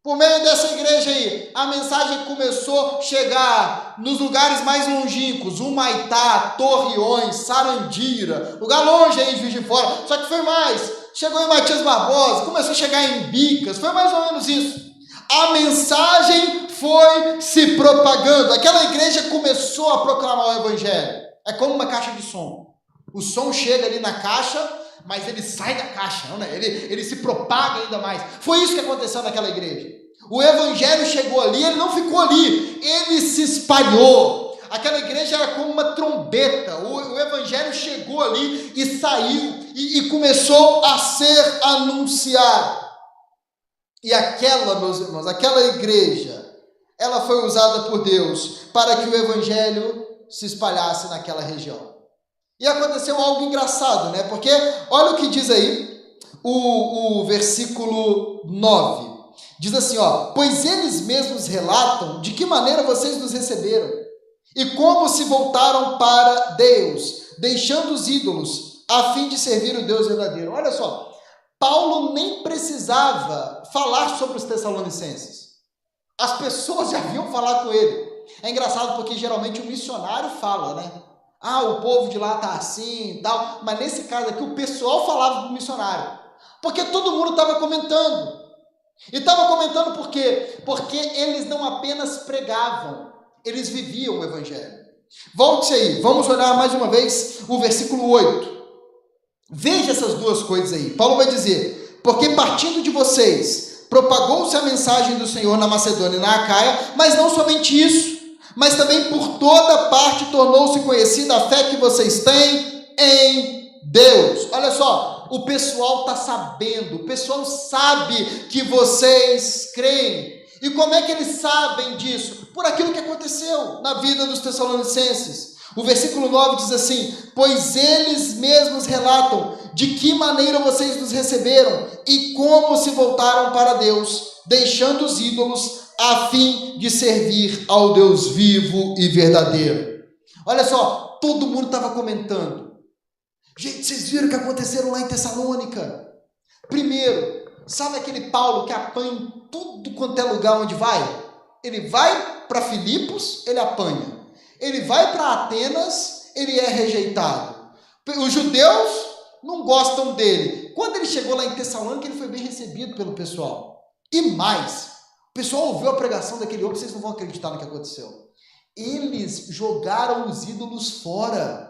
Por meio dessa igreja aí, a mensagem começou a chegar nos lugares mais longínquos, Humaitá, Torreões, Sarandira, lugar longe aí de Juiz de Fora. Só que foi mais, chegou em Matias Barbosa, começou a chegar em Bicas, foi mais ou menos isso. A mensagem foi se propagando, aquela igreja começou a proclamar o evangelho. É como uma caixa de som. O som chega ali na caixa, mas ele sai da caixa, não, né? Ele se propaga ainda mais. Foi isso que aconteceu naquela igreja. O evangelho chegou ali, ele não ficou ali, ele se espalhou. Aquela igreja era como uma trombeta. O evangelho chegou ali e saiu e começou a ser anunciado. E aquela, meus irmãos, aquela igreja, ela foi usada por Deus para que o evangelho se espalhasse naquela região. E aconteceu algo engraçado, né? Porque olha o que diz aí o versículo 9. Diz assim, ó: pois eles mesmos relatam de que maneira vocês nos receberam e como se voltaram para Deus, deixando os ídolos, a fim de servir o Deus verdadeiro. Olha só, Paulo nem precisava falar sobre os Tessalonicenses. As pessoas já vinham falar com ele. É engraçado porque geralmente o missionário fala, né? Ah, o povo de lá tá assim e tal. Mas nesse caso aqui, o pessoal falava para o missionário. Porque todo mundo estava comentando. E estava comentando por quê? Porque eles não apenas pregavam, eles viviam o evangelho. Volte aí, vamos olhar mais uma vez o versículo 8. Veja essas duas coisas aí. Paulo vai dizer: porque partindo de vocês, propagou-se a mensagem do Senhor na Macedônia e na Acaia, mas não somente isso, mas também por toda parte tornou-se conhecida a fé que vocês têm em Deus. Olha só, o pessoal está sabendo, o pessoal sabe que vocês creem. E como é que eles sabem disso? Por aquilo que aconteceu na vida dos Tessalonicenses. O versículo 9 diz assim: pois eles mesmos relatam de que maneira vocês nos receberam e como se voltaram para Deus, deixando os ídolos, a fim de servir ao Deus vivo e verdadeiro. Olha só, todo mundo estava comentando. Gente, vocês viram o que aconteceram lá em Tessalônica? Primeiro, sabe aquele Paulo que apanha em tudo quanto é lugar onde vai? Ele vai para Filipos, ele apanha. Ele vai para Atenas, ele é rejeitado. Os judeus não gostam dele. Quando ele chegou lá em Tessalônica, ele foi bem recebido pelo pessoal. E mais, o pessoal ouviu a pregação daquele homem, vocês não vão acreditar no que aconteceu. Eles jogaram os ídolos fora.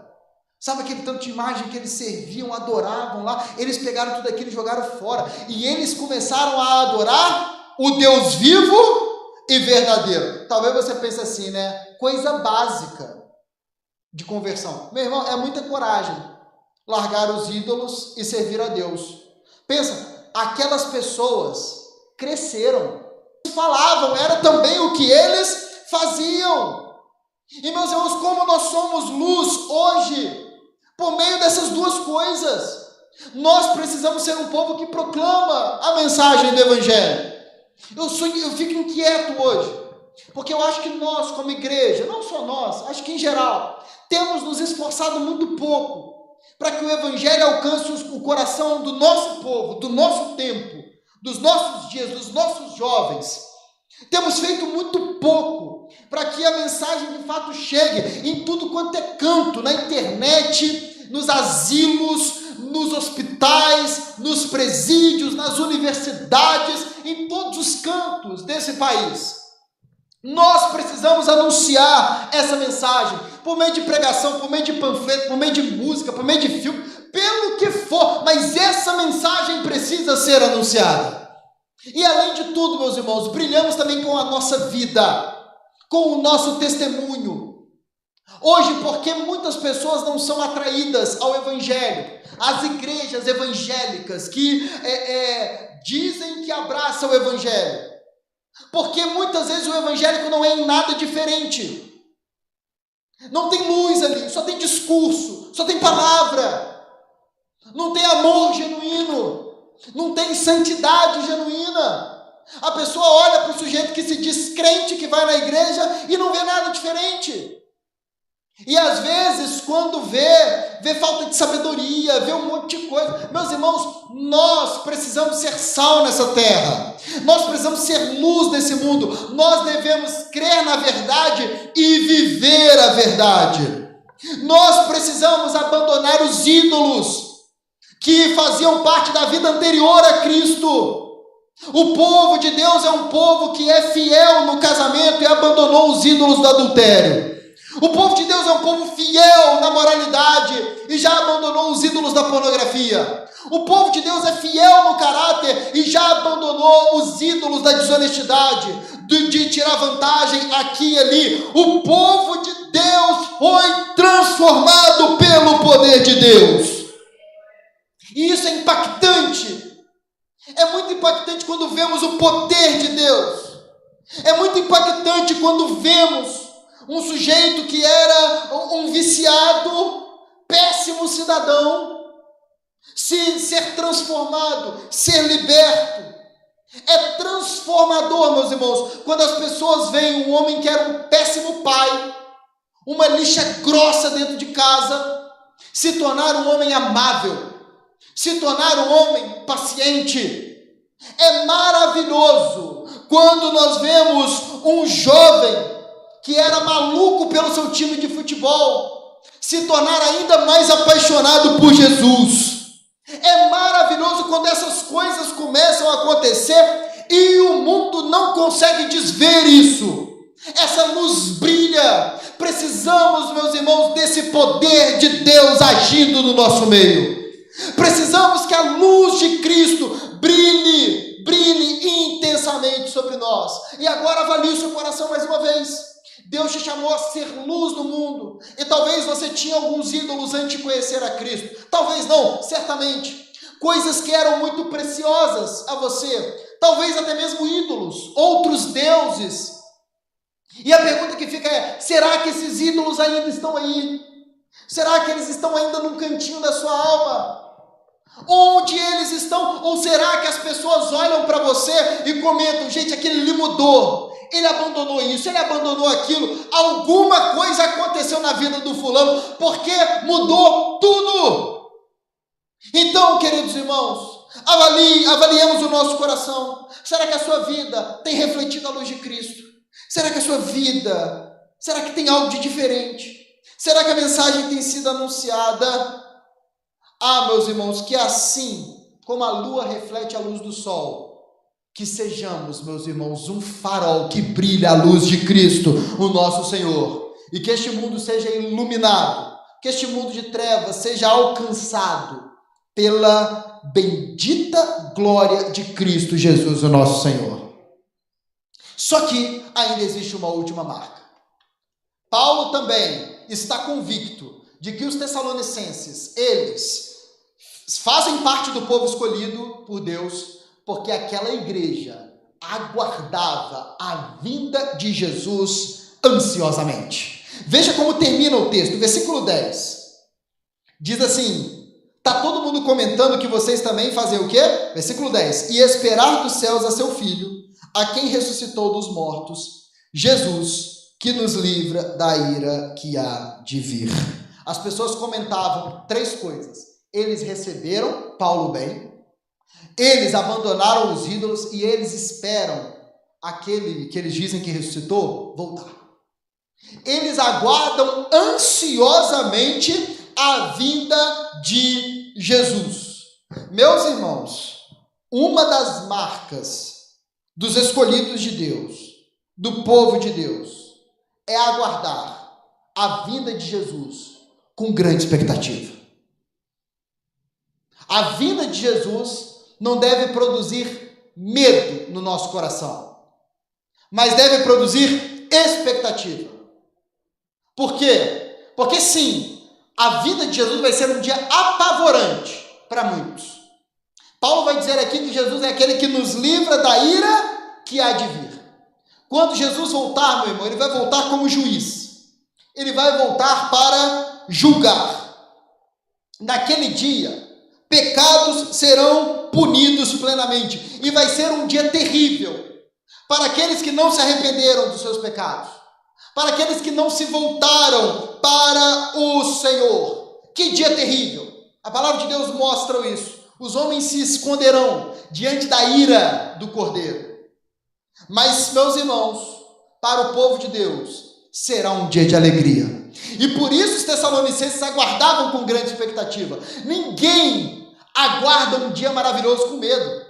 Sabe aquele tanto de imagem que eles serviam, adoravam lá? Eles pegaram tudo aquilo e jogaram fora. E eles começaram a adorar o Deus vivo e verdadeiro. Talvez você pense assim, né? Coisa básica de conversão. Meu irmão, é muita coragem largar os ídolos e servir a Deus. Pensa, aquelas pessoas cresceram, falavam, era também o que eles faziam. E meus irmãos, como nós somos luz hoje, por meio dessas duas coisas, nós precisamos ser um povo que proclama a mensagem do evangelho. Eu fico inquieto hoje, porque eu acho que nós, como igreja, não só nós, acho que em geral, temos nos esforçado muito pouco para que o evangelho alcance o coração do nosso povo, do nosso tempo, dos nossos dias, dos nossos jovens. Temos feito muito pouco para que a mensagem de fato chegue em tudo quanto é canto, na internet, nos asilos, nos hospitais, nos presídios, nas universidades, em todos os cantos desse país. Nós precisamos anunciar essa mensagem por meio de pregação, por meio de panfleto, por meio de música, por meio de filme, pelo que for, mas essa mensagem precisa ser anunciada. E além de tudo, meus irmãos, brilhamos também com a nossa vida, com o nosso testemunho. Hoje, porque muitas pessoas não são atraídas ao Evangelho, às igrejas evangélicas que dizem que abraçam o Evangelho. Porque muitas vezes o evangélico não é em nada diferente. Não tem luz ali, só tem discurso, só tem palavra. Não tem amor genuíno, não tem santidade genuína. A pessoa olha para o sujeito que se diz crente, que vai na igreja e não vê nada diferente. E às vezes, quando vê falta de sabedoria, vê um monte de coisa. Meus irmãos, nós precisamos ser sal nessa terra. Nós precisamos ser luz nesse mundo. Nós devemos crer na verdade e viver a verdade. Nós precisamos abandonar os ídolos que faziam parte da vida anterior a Cristo. O povo de Deus é um povo que é fiel no casamento e abandonou os ídolos do adultério. O povo de Deus é um povo fiel na moralidade e já abandonou os ídolos da pornografia. O povo de Deus é fiel no caráter e já abandonou os ídolos da desonestidade, de tirar vantagem aqui e ali. O povo de Deus foi transformado pelo poder de Deus. E isso é impactante. É muito impactante quando vemos o poder de Deus. É muito impactante quando vemos um sujeito que era um viciado, péssimo cidadão, ser transformado, ser liberto. É transformador, meus irmãos, quando as pessoas veem um homem que era um péssimo pai, uma lixa grossa dentro de casa, se tornar um homem amável, se tornar um homem paciente. É maravilhoso quando nós vemos um jovem que era maluco pelo seu time de futebol se tornar ainda mais apaixonado por Jesus. É maravilhoso quando essas coisas começam a acontecer e o mundo não consegue desver isso. Essa luz brilha. Precisamos, meus irmãos, desse poder de Deus agindo no nosso meio. Precisamos que a luz de Cristo brilhe intensamente sobre nós. E agora avalie o seu coração mais uma vez. Deus te chamou a ser luz no mundo. E talvez você tinha alguns ídolos antes de conhecer a Cristo. Talvez não, certamente. Coisas que eram muito preciosas a você. Talvez até mesmo ídolos, outros deuses. E a pergunta que fica é: será que esses ídolos ainda estão aí? Será que eles estão ainda num cantinho da sua alma? Onde eles estão? Ou será que as pessoas olham para você e comentam: gente, aquele ali mudou, ele abandonou isso, ele abandonou aquilo, alguma coisa aconteceu na vida do fulano, porque mudou tudo. Então, queridos irmãos, avaliemos o nosso coração. Será que a sua vida tem refletido a luz de Cristo? Será que a sua vida, será que tem algo de diferente? Será que a mensagem tem sido anunciada? Ah, meus irmãos, que assim como a lua reflete a luz do sol, que sejamos, meus irmãos, um farol que brilha a luz de Cristo, o nosso Senhor, e que este mundo seja iluminado, que este mundo de trevas seja alcançado pela bendita glória de Cristo Jesus, o nosso Senhor. Só que ainda existe uma última marca. Paulo também está convicto de que os tessalonicenses, eles fazem parte do povo escolhido por Deus, porque aquela igreja aguardava a vinda de Jesus ansiosamente. Veja como termina o texto, versículo 10. Diz assim: está todo mundo comentando que vocês também fazem o quê? Versículo 10. E esperar dos céus a seu Filho, a quem ressuscitou dos mortos, Jesus, que nos livra da ira que há de vir. As pessoas comentavam três coisas: eles receberam Paulo bem, eles abandonaram os ídolos e eles esperam aquele que eles dizem que ressuscitou voltar. Eles aguardam ansiosamente a vinda de Jesus. Meus irmãos, uma das marcas dos escolhidos de Deus, do povo de Deus é aguardar a vinda de Jesus com grande expectativa. A vinda de Jesus não deve produzir medo no nosso coração, mas deve produzir expectativa. Por quê? Porque sim, a vinda de Jesus vai ser um dia apavorante para muitos. Paulo vai dizer aqui que Jesus é aquele que nos livra da ira que há de vir. Quando Jesus voltar, meu irmão, ele vai voltar como juiz. Ele vai voltar para julgar. Naquele dia, pecados serão punidos plenamente. E vai ser um dia terrível para aqueles que não se arrependeram dos seus pecados, para aqueles que não se voltaram para o Senhor. Que dia terrível! A palavra de Deus mostra isso. Os homens se esconderão diante da ira do Cordeiro. Mas, meus irmãos, para o povo de Deus, será um dia de alegria. E por isso os tessalonicenses aguardavam com grande expectativa. Ninguém aguarda um dia maravilhoso com medo.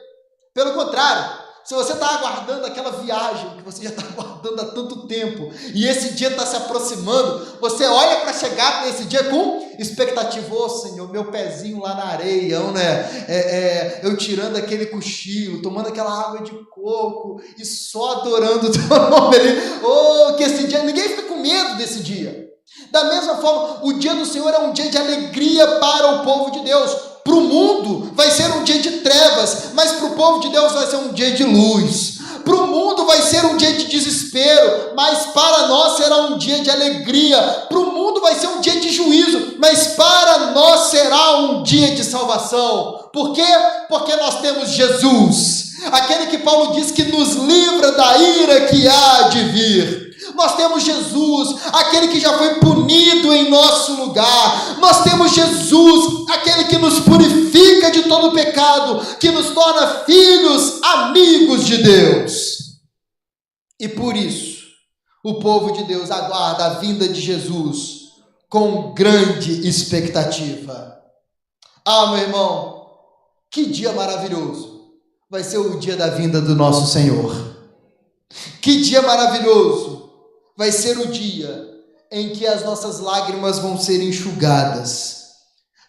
Pelo contrário, se você está aguardando aquela viagem que você já está aguardando há tanto tempo e esse dia está se aproximando, você olha para chegar nesse dia com expectativa. Ô Senhor, meu pezinho lá na areia, né? Eu tirando aquele cochilo, tomando aquela água de coco e só adorando o teu nome ali. Oh, que esse dia, ninguém fica com medo desse dia. Da mesma forma, o dia do Senhor é um dia de alegria para o povo de Deus. Para o mundo vai ser um dia de trevas, mas para o povo de Deus vai ser um dia de luz. Para o mundo vai ser um dia de desespero, mas para nós será um dia de alegria. Para o mundo vai ser um dia de juízo, mas para nós será um dia de salvação. Por quê? Porque nós temos Jesus, aquele que Paulo diz que nos livra da ira que há de vir. Nós temos Jesus, aquele que já foi punido em nosso lugar. Nós temos Jesus, aquele que nos purifica de todo pecado, que nos torna filhos, amigos de Deus. E por isso, o povo de Deus aguarda a vinda de Jesus com grande expectativa. Ah, meu irmão, que dia maravilhoso vai ser o dia da vinda do nosso Senhor. Que dia maravilhoso vai ser o dia em que as nossas lágrimas vão ser enxugadas.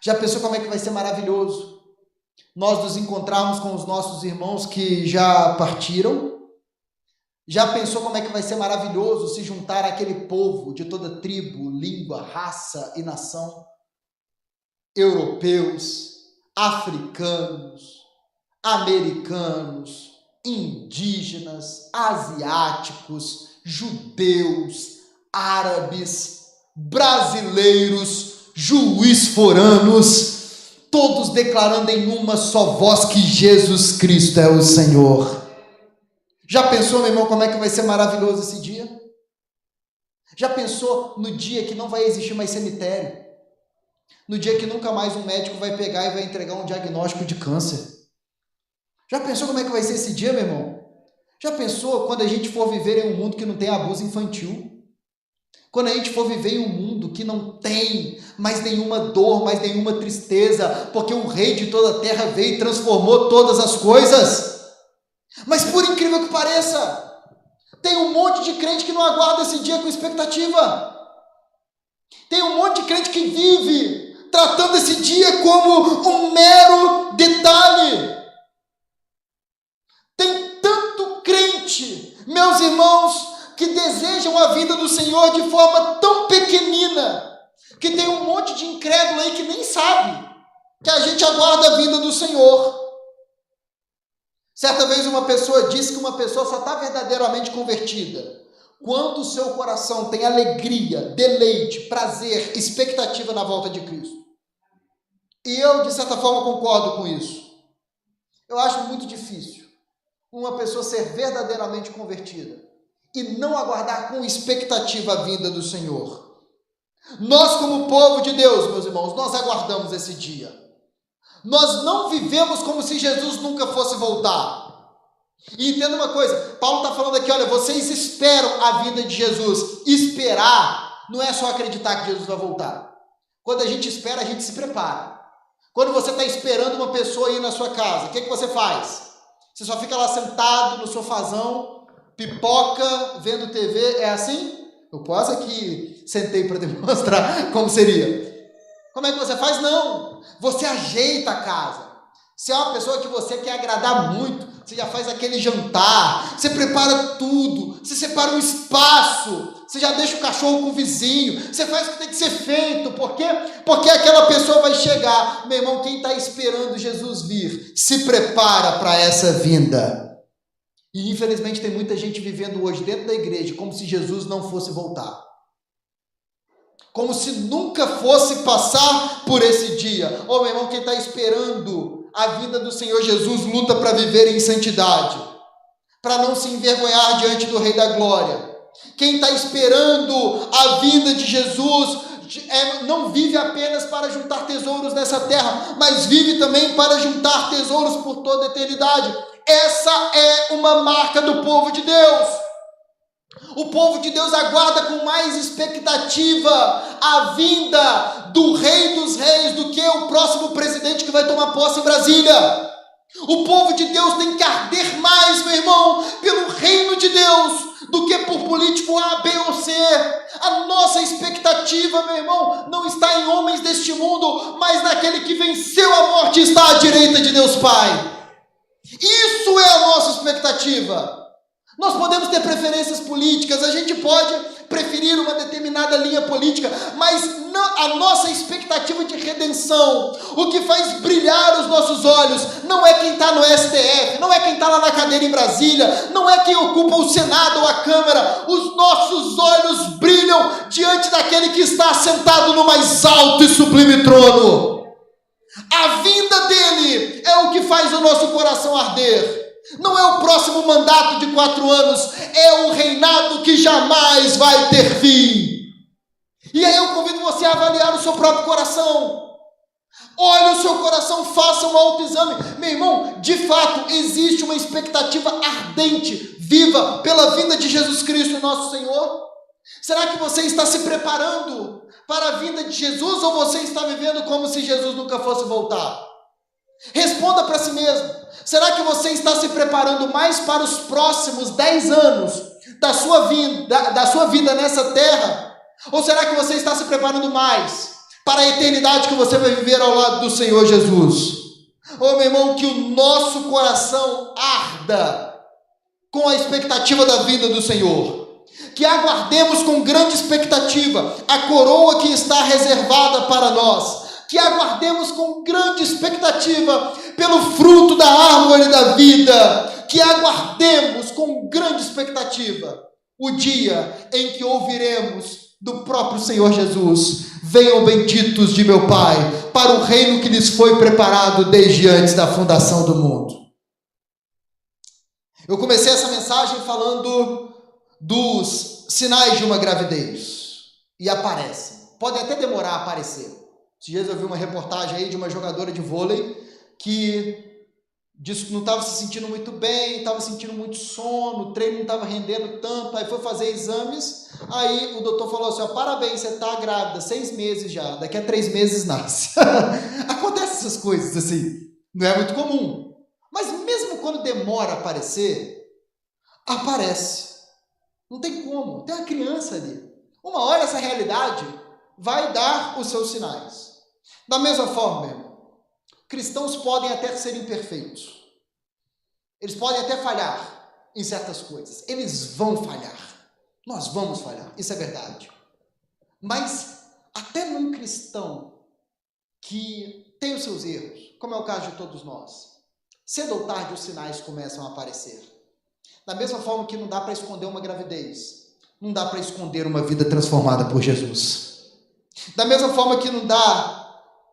Já pensou como é que vai ser maravilhoso nós nos encontrarmos com os nossos irmãos que já partiram? Já pensou como é que vai ser maravilhoso se juntar àquele povo de toda tribo, língua, raça e nação? Europeus, africanos, americanos, indígenas, asiáticos, judeus, árabes, brasileiros, juiz-foranos, todos declarando em uma só voz que Jesus Cristo é o Senhor. Já pensou, meu irmão, como é que vai ser maravilhoso esse dia? Já pensou no dia que não vai existir mais cemitério? No dia que nunca mais um médico vai pegar e vai entregar um diagnóstico de câncer? Já pensou como é que vai ser esse dia, meu irmão? Já pensou quando a gente for viver em um mundo que não tem abuso infantil? Quando a gente for viver em um mundo que não tem mais nenhuma dor, mais nenhuma tristeza, porque o Rei de toda a terra veio e transformou todas as coisas? Mas por incrível que pareça, tem um monte de crente que não aguarda esse dia com expectativa. Tem um monte de crente que vive tratando esse dia como um mero detalhe. Tem tanto crente, meus irmãos, que desejam a vinda do Senhor de forma tão pequenina, que tem um monte de incrédulo aí que nem sabe que a gente aguarda a vinda do Senhor. Certa vez uma pessoa disse que uma pessoa só está verdadeiramente convertida quando o seu coração tem alegria, deleite, prazer, expectativa na volta de Cristo. E eu, de certa forma, concordo com isso. Eu acho muito difícil uma pessoa ser verdadeiramente convertida e não aguardar com expectativa a vinda do Senhor. Nós, como povo de Deus, meus irmãos, nós aguardamos esse dia. Nós não vivemos como se Jesus nunca fosse voltar. E entenda uma coisa, Paulo está falando aqui, olha, vocês esperam a vinda de Jesus. Esperar não é só acreditar que Jesus vai voltar. Quando a gente espera, a gente se prepara. Quando você está esperando uma pessoa ir na sua casa, o que você faz? Você só fica lá sentado no sofazão, pipoca, vendo TV, é assim? Eu quase aqui sentei para demonstrar como seria. Como é que você faz? Não. Você ajeita a casa. Se é uma pessoa que você quer agradar muito, você já faz aquele jantar, você prepara tudo, você separa um espaço, você já deixa o cachorro com o vizinho, você faz o que tem que ser feito. Por quê? Porque aquela pessoa vai chegar. Meu irmão, quem está esperando Jesus vir, se prepara para essa vinda. E infelizmente tem muita gente vivendo hoje dentro da igreja como se Jesus não fosse voltar. Como se nunca fosse passar por esse dia. Meu irmão, quem está esperando a vinda do Senhor Jesus luta para viver em santidade, para não se envergonhar diante do Rei da Glória. Quem está esperando a vinda de Jesus não vive apenas para juntar tesouros nessa terra, mas vive também para juntar tesouros por toda a eternidade. Essa é uma marca do povo de Deus. O povo de Deus aguarda com mais expectativa a vinda do Rei dos Reis do que o próximo presidente que vai tomar posse em Brasília. O povo de Deus tem que arder mais, meu irmão, pelo reino de Deus do que por político A, B ou C. A nossa expectativa, meu irmão, não está em homens deste mundo, mas naquele que venceu a morte e está à direita de Deus Pai. Isso é a nossa expectativa. Nós podemos ter preferências políticas, a gente pode preferir uma determinada linha política, mas a nossa expectativa de redenção, o que faz brilhar os nossos olhos, não é quem está no STF, não é quem está lá na cadeira em Brasília, não é quem ocupa o Senado ou a Câmara. Os nossos olhos brilham diante daquele que está sentado no mais alto e sublime trono. A vinda dele é o que faz o nosso coração arder. Não é o próximo mandato de 4 anos, é o reinado que jamais vai ter fim. E aí eu convido você a avaliar o seu próprio coração. Olhe o seu coração, faça um autoexame. Meu irmão, de fato, existe uma expectativa ardente, viva, pela vinda de Jesus Cristo, nosso Senhor? Será que você está se preparando para a vinda de Jesus ou você está vivendo como se Jesus nunca fosse voltar? Responda para si mesmo. Será que você está se preparando mais para os próximos 10 anos da sua vida nessa terra? Ou será que você está se preparando mais para a eternidade que você vai viver ao lado do Senhor Jesus? Meu irmão, que o nosso coração arda com a expectativa da vinda do Senhor. Que aguardemos com grande expectativa a coroa que está reservada para nós. Que aguardemos com grande expectativa pelo fruto da árvore da vida. Que aguardemos com grande expectativa o dia em que ouviremos do próprio Senhor Jesus: venham benditos de meu Pai, para o reino que lhes foi preparado desde antes da fundação do mundo. Eu comecei essa mensagem falando dos sinais de uma gravidez. E aparecem. Podem até demorar a aparecer. Esses dias eu vi uma reportagem aí de uma jogadora de vôlei que disse que não estava se sentindo muito bem, estava sentindo muito sono, o treino não estava rendendo tanto, aí foi fazer exames, aí o doutor falou assim: parabéns, você está grávida, 6 meses já, daqui a 3 meses nasce. Acontece essas coisas assim, não é muito comum, mas mesmo quando demora a aparecer, aparece. Não tem como, tem uma criança ali. Uma hora essa realidade vai dar os seus sinais. Da mesma forma, meu irmão, cristãos podem até ser imperfeitos. Eles podem até falhar em certas coisas. Eles vão falhar. Nós vamos falhar. Isso é verdade. Mas até num cristão que tem os seus erros, como é o caso de todos nós, cedo ou tarde os sinais começam a aparecer. Da mesma forma que não dá para esconder uma gravidez, não dá para esconder uma vida transformada por Jesus. Da mesma forma que não dá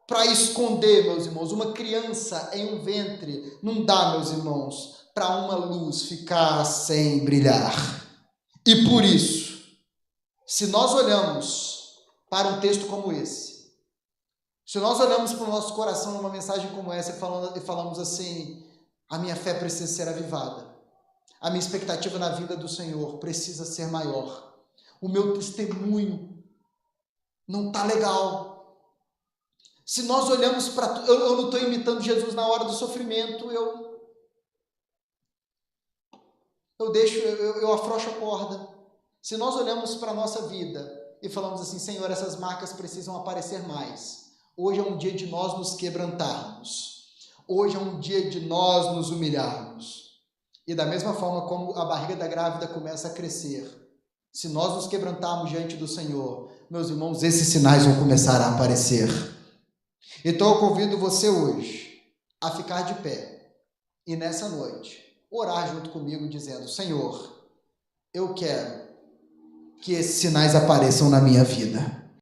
para esconder, meus irmãos, uma criança em um ventre, não dá, meus irmãos, para uma luz ficar sem brilhar. E por isso, se nós olhamos para um texto como esse, se nós olhamos para o nosso coração numa mensagem como essa e falamos assim: a minha fé precisa ser avivada, a minha expectativa na vida do Senhor precisa ser maior, o meu testemunho não está legal. Se nós olhamos para... Eu não estou imitando Jesus na hora do sofrimento, eu afrouxo a corda. Se nós olhamos para a nossa vida e falamos assim, Senhor, essas marcas precisam aparecer mais. Hoje é um dia de nós nos quebrantarmos. Hoje é um dia de nós nos humilharmos. E da mesma forma como a barriga da grávida começa a crescer, se nós nos quebrantarmos diante do Senhor, meus irmãos, esses sinais vão começar a aparecer. Então eu convido você hoje a ficar de pé e nessa noite orar junto comigo dizendo, Senhor, eu quero que esses sinais apareçam na minha vida.